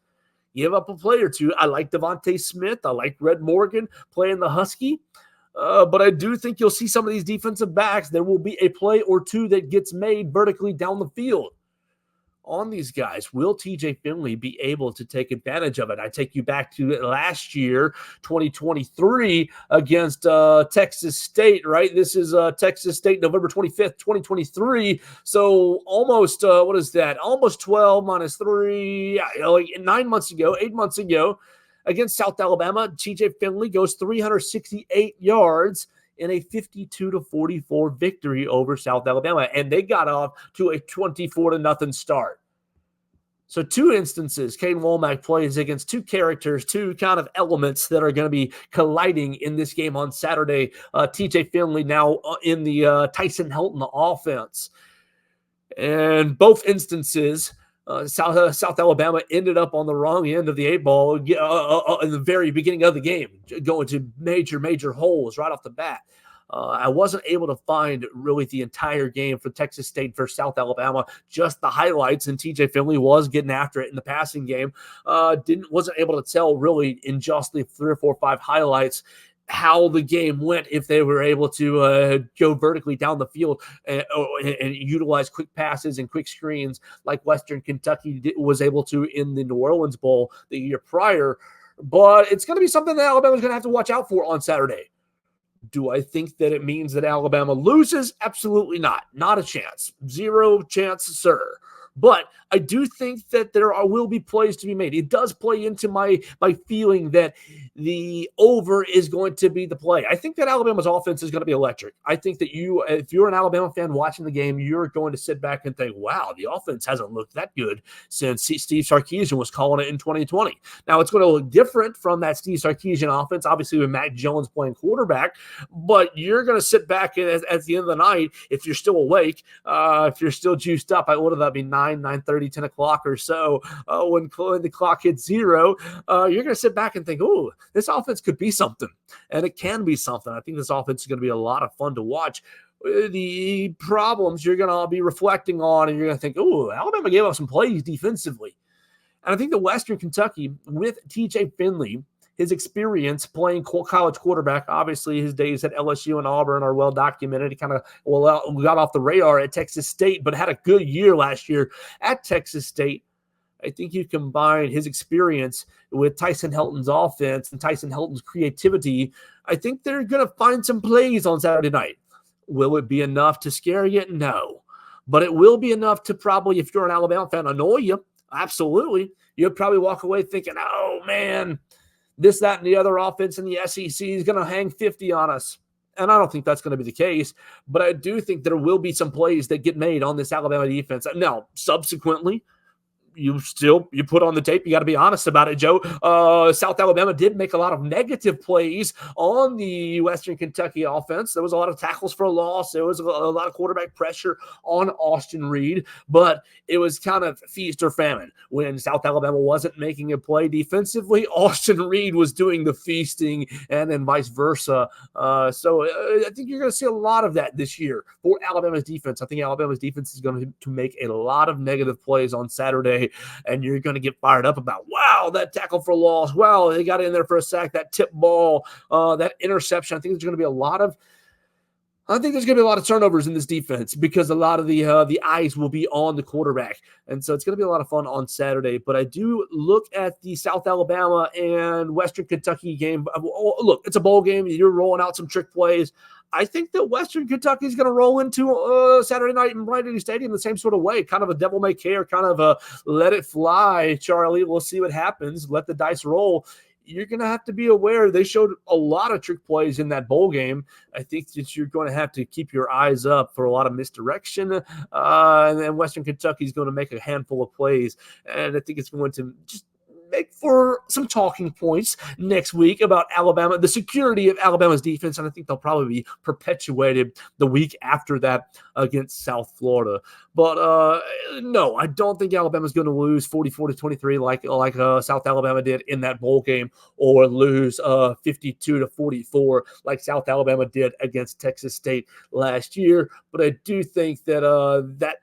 give up a play or two. I like Devontae Smith. I like Red Morgan playing the Husky. But I do think you'll see some of these defensive backs. There will be a play or two that gets made vertically down the field on these guys. Will TJ Finley be able to take advantage of it? I take you back to last year, 2023, against Texas State, right? This is Texas State, November 25th, 2023. So almost, what is that? Almost 12 minus 3, 8 months ago. Against South Alabama, TJ Finley goes 368 yards in a 52-44 victory over South Alabama, and they got off to a 24-0 start. So 2 instances, Kane Wommack plays against 2 characters, 2 kind of elements that are going to be colliding in this game on Saturday. TJ Finley now in the Tyson Helton offense. And both instances, South Alabama ended up on the wrong end of the 8 ball in the very beginning of the game, going to major holes right off the bat. I wasn't able to find really the entire game for Texas State versus South Alabama, just the highlights, and TJ Finley was getting after it in the passing game. Wasn't able to tell really in just the 3 or 4 or 5 highlights how the game went, if they were able to go vertically down the field and utilize quick passes and quick screens like Western Kentucky was able to in the New Orleans Bowl the year prior. But it's going to be something that Alabama's going to have to watch out for on Saturday. Do I think that it means that Alabama loses? Absolutely not. Not a chance. Zero chance, sir. But I do think that there will be plays to be made. It does play into my feeling that the over is going to be the play. I think that Alabama's offense is going to be electric. I think that if you're an Alabama fan watching the game, you're going to sit back and think, wow, the offense hasn't looked that good since Steve Sarkisian was calling it in 2020. Now, it's going to look different from that Steve Sarkisian offense, obviously with Mac Jones playing quarterback, but you're going to sit back and at the end of the night, if you're still awake, if you're still juiced up, what would that be, 9:30, 10 o'clock or so, when the clock hits zero, you're going to sit back and think, oh, this offense could be something, and it can be something. I think this offense is going to be a lot of fun to watch. The problems you're going to be reflecting on, and you're going to think, oh, Alabama gave up some plays defensively. And I think that Western Kentucky, with TJ Finley, his experience playing college quarterback, obviously his days at LSU and Auburn are well documented. He kind of got off the radar at Texas State, but had a good year last year at Texas State. I think you combine his experience with Tyson Helton's offense and Tyson Helton's creativity. I think they're going to find some plays on Saturday night. Will it be enough to scare you? No. But it will be enough to probably, if you're an Alabama fan, annoy you. Absolutely. You'll probably walk away thinking, oh, man, this, that, and the other offense in the SEC is going to hang 50 on us. And I don't think that's going to be the case, but I do think there will be some plays that get made on this Alabama defense. Now, subsequently, you put on the tape. You got to be honest about it, Joe. South Alabama did make a lot of negative plays on the Western Kentucky offense. There was a lot of tackles for a loss. There was a lot of quarterback pressure on Austin Reed, but it was kind of feast or famine. When South Alabama wasn't making a play defensively, Austin Reed was doing the feasting, and then vice versa. So I think you're going to see a lot of that this year for Alabama's defense. I think Alabama's defense is going to make a lot of negative plays on Saturday, and you're going to get fired up about, wow, that tackle for loss. Wow, they got in there for a sack, that tip ball, that interception. I think there's going to be a lot of turnovers in this defense because a lot of the eyes will be on the quarterback. And so it's going to be a lot of fun on Saturday. But I do look at the South Alabama and Western Kentucky game. Look, it's a bowl game. You're rolling out some trick plays. I think that Western Kentucky is going to roll into Saturday night in Bryant Denny Stadium the same sort of way, kind of a devil may care, kind of a let it fly, Charlie. We'll see what happens. Let the dice roll. You're going to have to be aware. They showed a lot of trick plays in that bowl game. I think that you're going to have to keep your eyes up for a lot of misdirection. And then Western Kentucky is going to make a handful of plays. And I think it's going to just make for some talking points next week about Alabama, the security of Alabama's defense, and I think they'll probably be perpetuated the week after that against South Florida. But no, I don't think Alabama's going to lose 44-23 like South Alabama did in that bowl game, or lose 52-44 like South Alabama did against Texas State last year. But I do think that that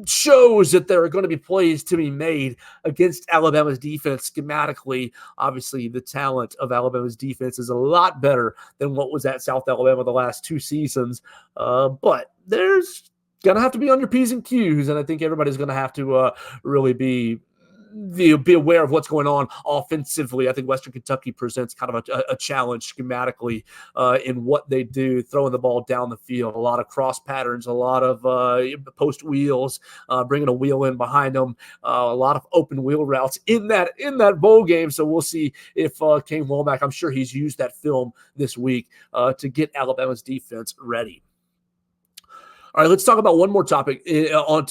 shows that there are going to be plays to be made against Alabama's defense schematically. Obviously, the talent of Alabama's defense is a lot better than what was at South Alabama the last two seasons. But there's going to have to be on your P's and Q's, and I think everybody's going to have to really be aware of what's going on offensively. I think Western Kentucky presents kind of a challenge schematically in what they do, throwing the ball down the field, a lot of cross patterns, a lot of post wheels, bringing a wheel in behind them, a lot of open wheel routes in that bowl game. So we'll see if Kane Wommack, I'm sure he's used that film this week to get Alabama's defense ready. All right, let's talk about one more topic on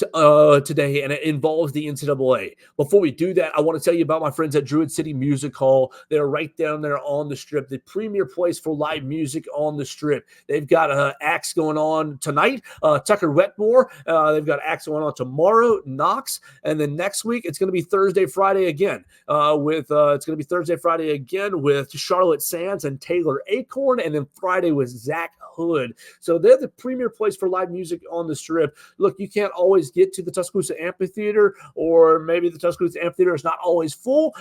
today, and it involves the NCAA. Before we do that, I want to tell you about my friends at Druid City Music Hall. They're right down there on the Strip, the premier place for live music on the Strip. They've got acts going on tonight, Tucker Wetmore. They've got acts going on tomorrow, Knox, and then next week it's going to be Thursday, Friday again. With Charlotte Sands and Taylor Acorn, and then Friday with Zach Hood. So they're the premier place for live music on the Strip. Look, you can't always get to the Tuscaloosa Amphitheater, or maybe the Tuscaloosa Amphitheater is not always full.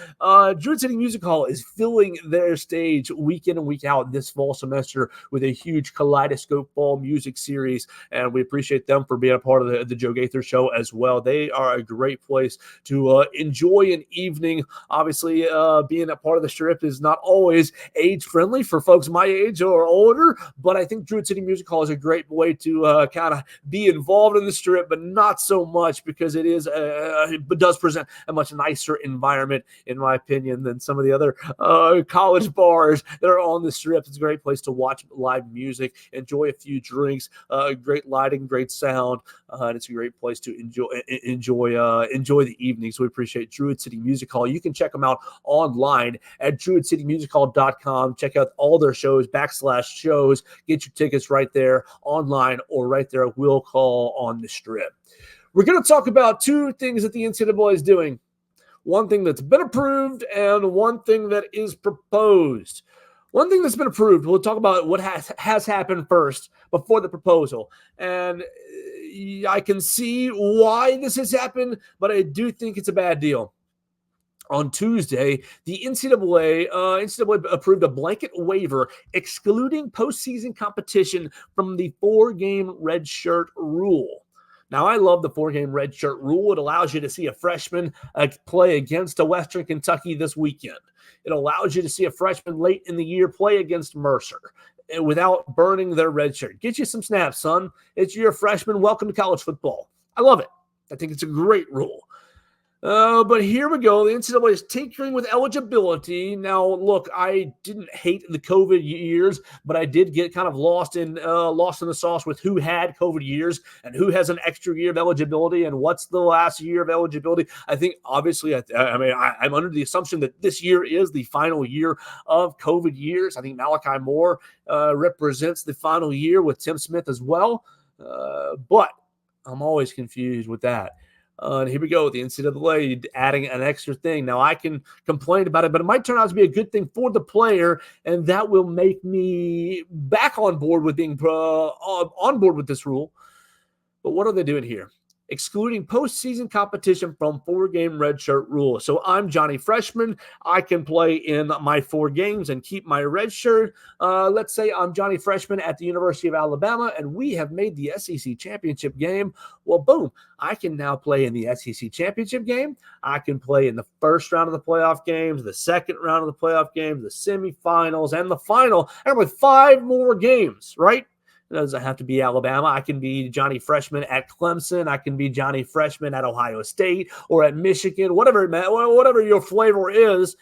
Druid City Music Hall is filling their stage week in and week out this fall semester with a huge Kaleidoscope Fall music series, and we appreciate them for being a part of the Joe Gaither Show as well. They are a great place to enjoy an evening. Obviously, being a part of the Strip is not always age-friendly for folks my age or older, but I think Druid City Music Hall is a great way to kind of be involved in the Strip, but not so much because it does present a much nicer environment, in my opinion, than some of the other college bars that are on the Strip. It's a great place to watch live music, enjoy a few drinks, great lighting, great sound, and it's a great place to enjoy the evenings. We appreciate Druid City Music Hall. You can check them out online at druidcitymusichall.com. Check out all their shows, /shows. Get your tickets right there online or right there at Will Call on the Strip. We're going to talk about two things that the NCAA is doing. One thing that's been approved and one thing that is proposed. One thing that's been approved, we'll talk about what has happened first before the proposal. And I can see why this has happened, but I do think it's a bad deal. On Tuesday, the NCAA approved a blanket waiver excluding postseason competition from the 4-game redshirt rule. Now, I love the 4-game redshirt rule. It allows you to see a freshman play against a Western Kentucky this weekend. It allows you to see a freshman late in the year play against Mercer without burning their redshirt. Get you some snaps, son. You're a freshman. Welcome to college football. I love it. I think it's a great rule. But here we go. The NCAA is tinkering with eligibility. Now, look, I didn't hate the COVID years, but I did get kind of lost in the sauce with who had COVID years and who has an extra year of eligibility and what's the last year of eligibility. I think, obviously, I'm under the assumption that this year is the final year of COVID years. I think Malachi Moore represents the final year with Tim Smith as well. But I'm always confused with that. And here we go, the NCAA adding an extra thing. Now, I can complain about it, but it might turn out to be a good thing for the player, and that will make me back on board with being on board with this rule. But what are they doing here? Excluding postseason competition from 4-game redshirt rule. So I'm Johnny Freshman. I can play in my 4 games and keep my redshirt. Let's say I'm Johnny Freshman at the University of Alabama, and we have made the SEC championship game. Well, boom, I can now play in the SEC championship game. I can play in the first round of the playoff games, the second round of the playoff games, the semifinals, and the final. I have 5 more games, right? It doesn't have to be Alabama. I can be Johnny Freshman at Clemson. I can be Johnny Freshman at Ohio State or at Michigan, whatever your flavor is.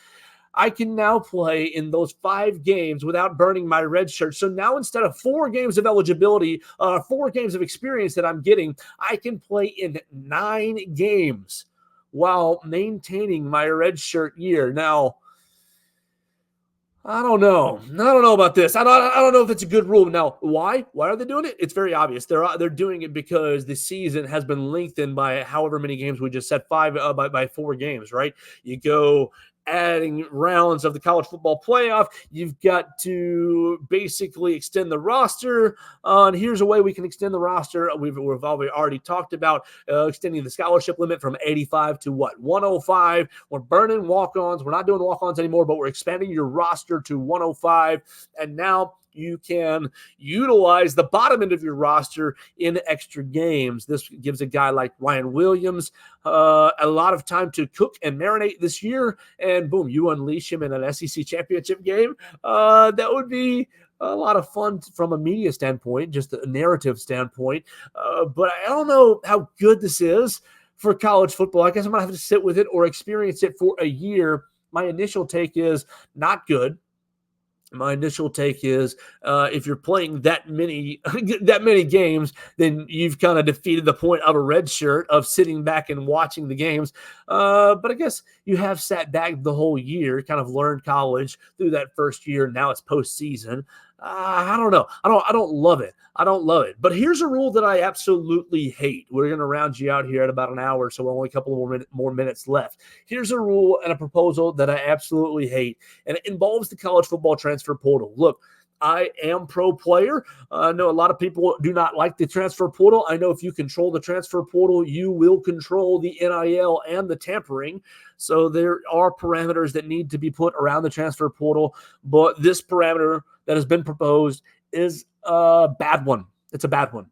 I can now play in those 5 games without burning my red shirt. So now instead of 4 games of eligibility, 4 games of experience that I'm getting, I can play in 9 games while maintaining my red shirt year. Now, I don't know. I don't know about this. I don't know if it's a good rule. Now, why? Why are they doing it? It's very obvious. They're doing it because the season has been lengthened by however many games we just said, 5 by 4 games, right? You go adding rounds of the college football playoff. You've got to basically extend the roster. And here's a way we can extend the roster. We've already talked about extending the scholarship limit from 85 to 105. We're burning walk-ons. We're not doing walk-ons anymore, but we're expanding your roster to 105. And now you can utilize the bottom end of your roster in extra games. This gives a guy like Ryan Williams a lot of time to cook and marinate this year, and boom, you unleash him in an SEC championship game. That would be a lot of fun from a media standpoint, just a narrative standpoint. But I don't know how good this is for college football. I guess I'm going to have to sit with it or experience it for a year. My initial take is not good. My initial take is if you're playing that many games, then you've kind of defeated the point of a red shirt of sitting back and watching the games. But I guess you have sat back the whole year, kind of learned college through that first year. Now it's postseason. I don't know. I don't love it. I don't love it. But here's a rule that I absolutely hate. We're going to round you out here at about an hour, so only a couple of more minutes left. Here's a rule and a proposal that I absolutely hate, and it involves the college football transfer portal. Look, I am pro player. I know a lot of people do not like the transfer portal. I know if you control the transfer portal, you will control the NIL and the tampering. So there are parameters that need to be put around the transfer portal. But this parameter that has been proposed is a bad one. It's a bad one.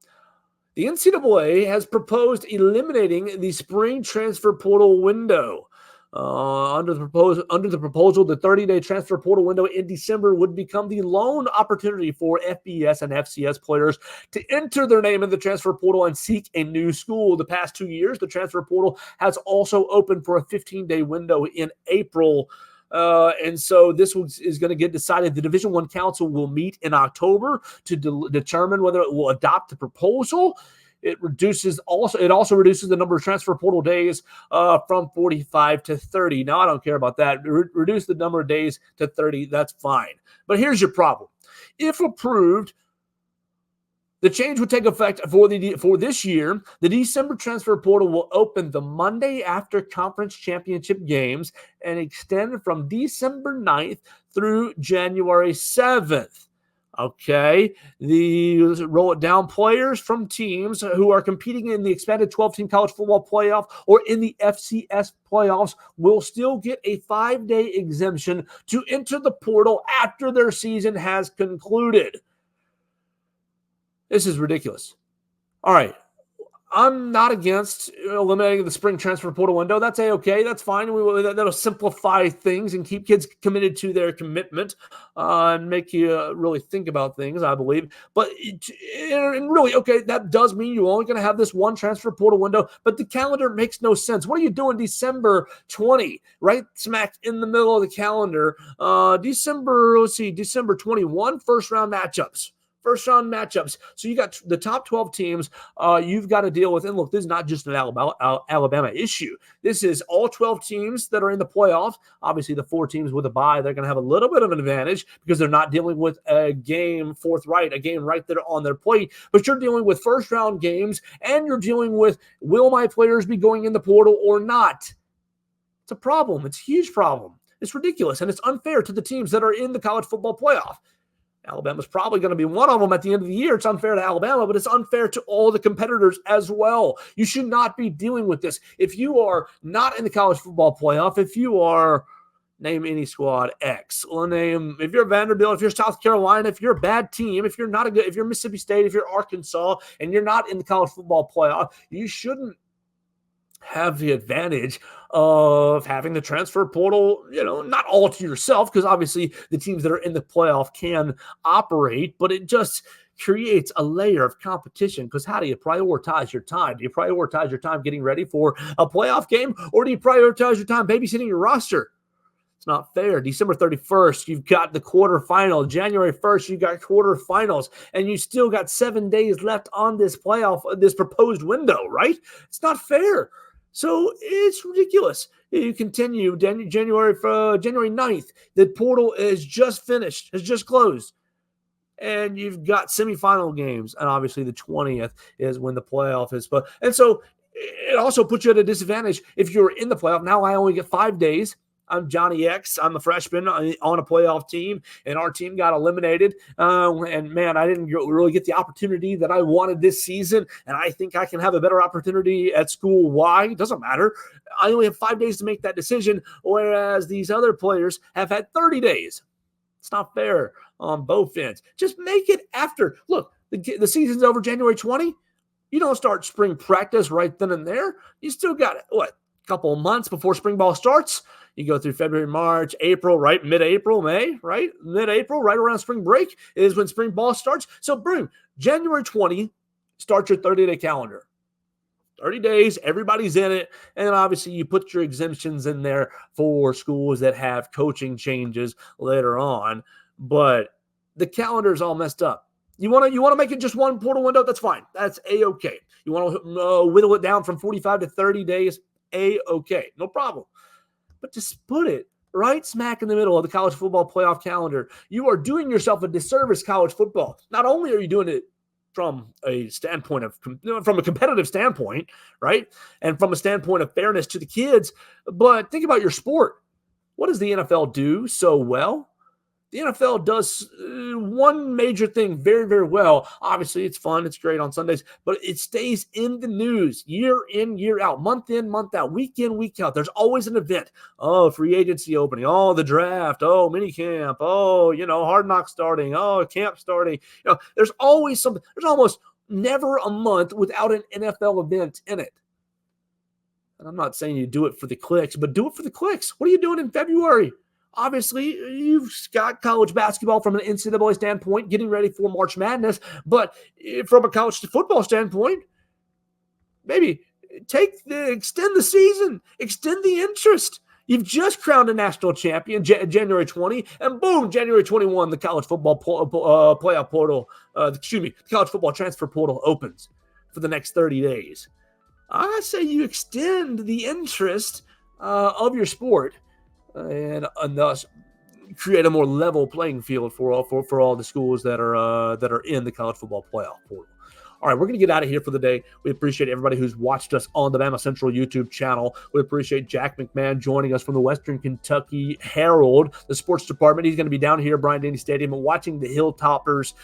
The NCAA has proposed eliminating the spring transfer portal window. Under the proposal, the 30-day transfer portal window in December would become the lone opportunity for FBS and FCS players to enter their name in the transfer portal and seek a new school. The past 2 years, the transfer portal has also opened for a 15-day window in April. And so this is going to get decided. The Division I Council will meet in October to determine whether it will adopt the proposal. It also reduces the number of transfer portal days from 45 to 30. Now, I don't care about that. Reduce the number of days to 30. That's fine. But here's your problem. If approved, the change would take effect for this year. The December transfer portal will open the Monday after conference championship games and extend from December 9th through January 7th. Okay, roll it down. Players from teams who are competing in the expanded 12-team college football playoff or in the FCS playoffs will still get a 5-day exemption to enter the portal after their season has concluded. This is ridiculous. All right. I'm not against eliminating the spring transfer portal window. That's okay. That's fine. That'll simplify things and keep kids committed to their commitment and make you really think about things, I believe. But really, okay, that does mean you're only going to have this one transfer portal window, but the calendar makes no sense. What are you doing December 20, right smack in the middle of the calendar? December 21, first-round matchups. So you got the top 12 teams you've got to deal with. And look, this is not just an Alabama issue. This is all 12 teams that are in the playoff. Obviously, the 4 teams with a bye, they're going to have a little bit of an advantage because they're not dealing with a game right there on their plate. But you're dealing with first-round games, and you're dealing with, will my players be going in the portal or not? It's a problem. It's a huge problem. It's ridiculous, and it's unfair to the teams that are in the college football playoff. Alabama's probably going to be one of them at the end of the year. It's unfair to Alabama, but it's unfair to all the competitors as well. You should not be dealing with this. If you are not in the college football playoff, if you are, name any squad X, if you're Vanderbilt, if you're South Carolina, if you're a bad team, if you're Mississippi State, if you're Arkansas, and you're not in the college football playoff, you shouldn't have the advantage of having the transfer portal, not all to yourself, because obviously the teams that are in the playoff can operate, but it just creates a layer of competition. Because how do you prioritize your time? Do you prioritize your time getting ready for a playoff game, or do you prioritize your time babysitting your roster? It's not fair. December 31st, you've got the quarterfinal. January 1st, you got quarterfinals, and you still got 7 days left on this proposed window, right? It's not fair. So it's ridiculous. You continue January 9th. The portal is just finished, has just closed. And you've got semifinal games. And obviously the 20th is when the playoff is. And so it also puts you at a disadvantage if you're in the playoff. Now I only get 5 days. I'm Johnny X. I'm a freshman on a playoff team, and our team got eliminated. And, man, I didn't really get the opportunity that I wanted this season, and I think I can have a better opportunity at school. Why? It doesn't matter. I only have 5 days to make that decision, whereas these other players have had 30 days. It's not fair on both ends. Just make it after. Look, the season's over January 20. You don't start spring practice right then and there. You still got, a couple of months before spring ball starts. You go through February, March, April, right? Mid-April, May, right? Mid-April, right around spring break is when spring ball starts. So, boom, January 20, start your 30-day calendar. 30 days, everybody's in it. And then obviously you put your exemptions in there for schools that have coaching changes later on. But the calendar is all messed up. You want to make it just one portal window? That's fine. That's A-okay. You want to whittle it down from 45 to 30 days? A-okay. No problem. But just put it right smack in the middle of the college football playoff calendar. You are doing yourself a disservice, college football. Not only are you doing it from a competitive standpoint, right? And from a standpoint of fairness to the kids, but think about your sport. What does the NFL do so well? The NFL does one major thing very, very well. Obviously, it's fun. It's great on Sundays, but it stays in the news year in, year out, month in, month out, week in, week out. There's always an event. Oh, free agency opening. Oh, the draft. Oh, mini camp. Oh, Hard Knocks starting. Oh, camp starting. There's always something. There's almost never a month without an NFL event in it. And I'm not saying you do it for the clicks, but do it for the clicks. What are you doing in February? Obviously, you've got college basketball from an NCAA standpoint, getting ready for March Madness. But from a college football standpoint, maybe extend the season, extend the interest. You've just crowned a national champion, January 20, and boom, January 21, the college football playoff portal, the college football transfer portal opens for the next 30 days. I say you extend the interest of your sport and thus create a more level playing field for all the schools that are in the college football playoff portal. All right, we're going to get out of here for the day. We appreciate everybody who's watched us on the Bama Central YouTube channel. We appreciate Jack McMahon joining us from the Western Kentucky Herald, the sports department. He's going to be down here at Bryant-Denny Stadium watching the Hilltoppers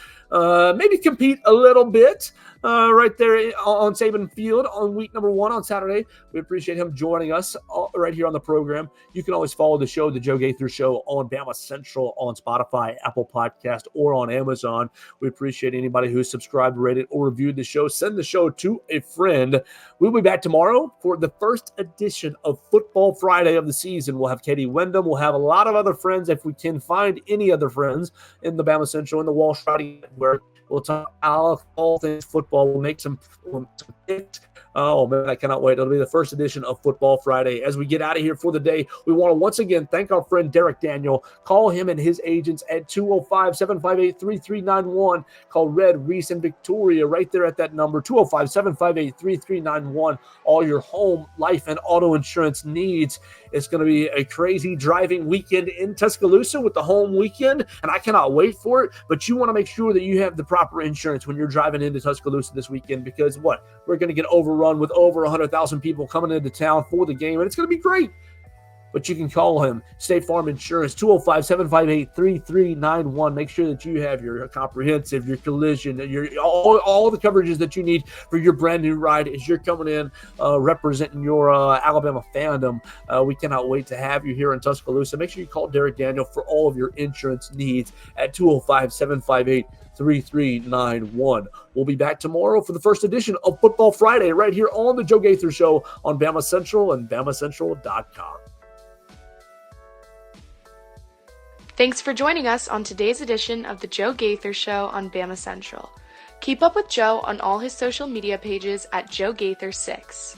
maybe compete a little bit right there on Saban Field on week number 1 on Saturday. We appreciate him joining us right here on the program. You can always follow the show, The Joe Gaither Show, on Bama Central, on Spotify, Apple Podcast, or on Amazon. We appreciate anybody who's subscribed, rated, or reviewed the show. Send the show to a friend. We'll be back tomorrow for the first edition of Football Friday of the season. We'll have Katie Wyndham. We'll have a lot of other friends, if we can find any other friends in the Bama Central and the Walsh Riding Network. We'll talk all things football. We'll make some picks. Oh, man, I cannot wait. It'll be the first edition of Football Friday. As we get out of here for the day, we want to once again thank our friend Derek Daniel. Call him and his agents at 205-758-3391. Call Red, Reese, and Victoria right there at that number, 205-758-3391. All your home, life, and auto insurance needs. It's going to be a crazy driving weekend in Tuscaloosa with the home weekend, and I cannot wait for it. But you want to make sure that you have the proper insurance when you're driving into Tuscaloosa this weekend, because we're going to get overrun with over 100,000 people coming into town for the game, and it's going to be great. But you can call him, State Farm Insurance, 205-758-3391. Make sure that you have your comprehensive, your collision, all the coverages that you need for your brand new ride as you're coming in representing your Alabama fandom. We cannot wait to have you here in Tuscaloosa. Make sure you call Derek Daniel for all of your insurance needs at 205-758-3391. We'll be back tomorrow for the first edition of Football Friday right here on the Joe Gaither Show on Bama Central and BamaCentral.com. Thanks for joining us on today's edition of the Joe Gaither Show on Bama Central. Keep up with Joe on all his social media pages at Joe Gaither6.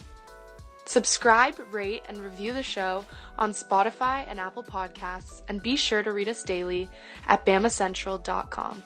Subscribe, rate, and review the show on Spotify and Apple Podcasts, and be sure to read us daily at BamaCentral.com.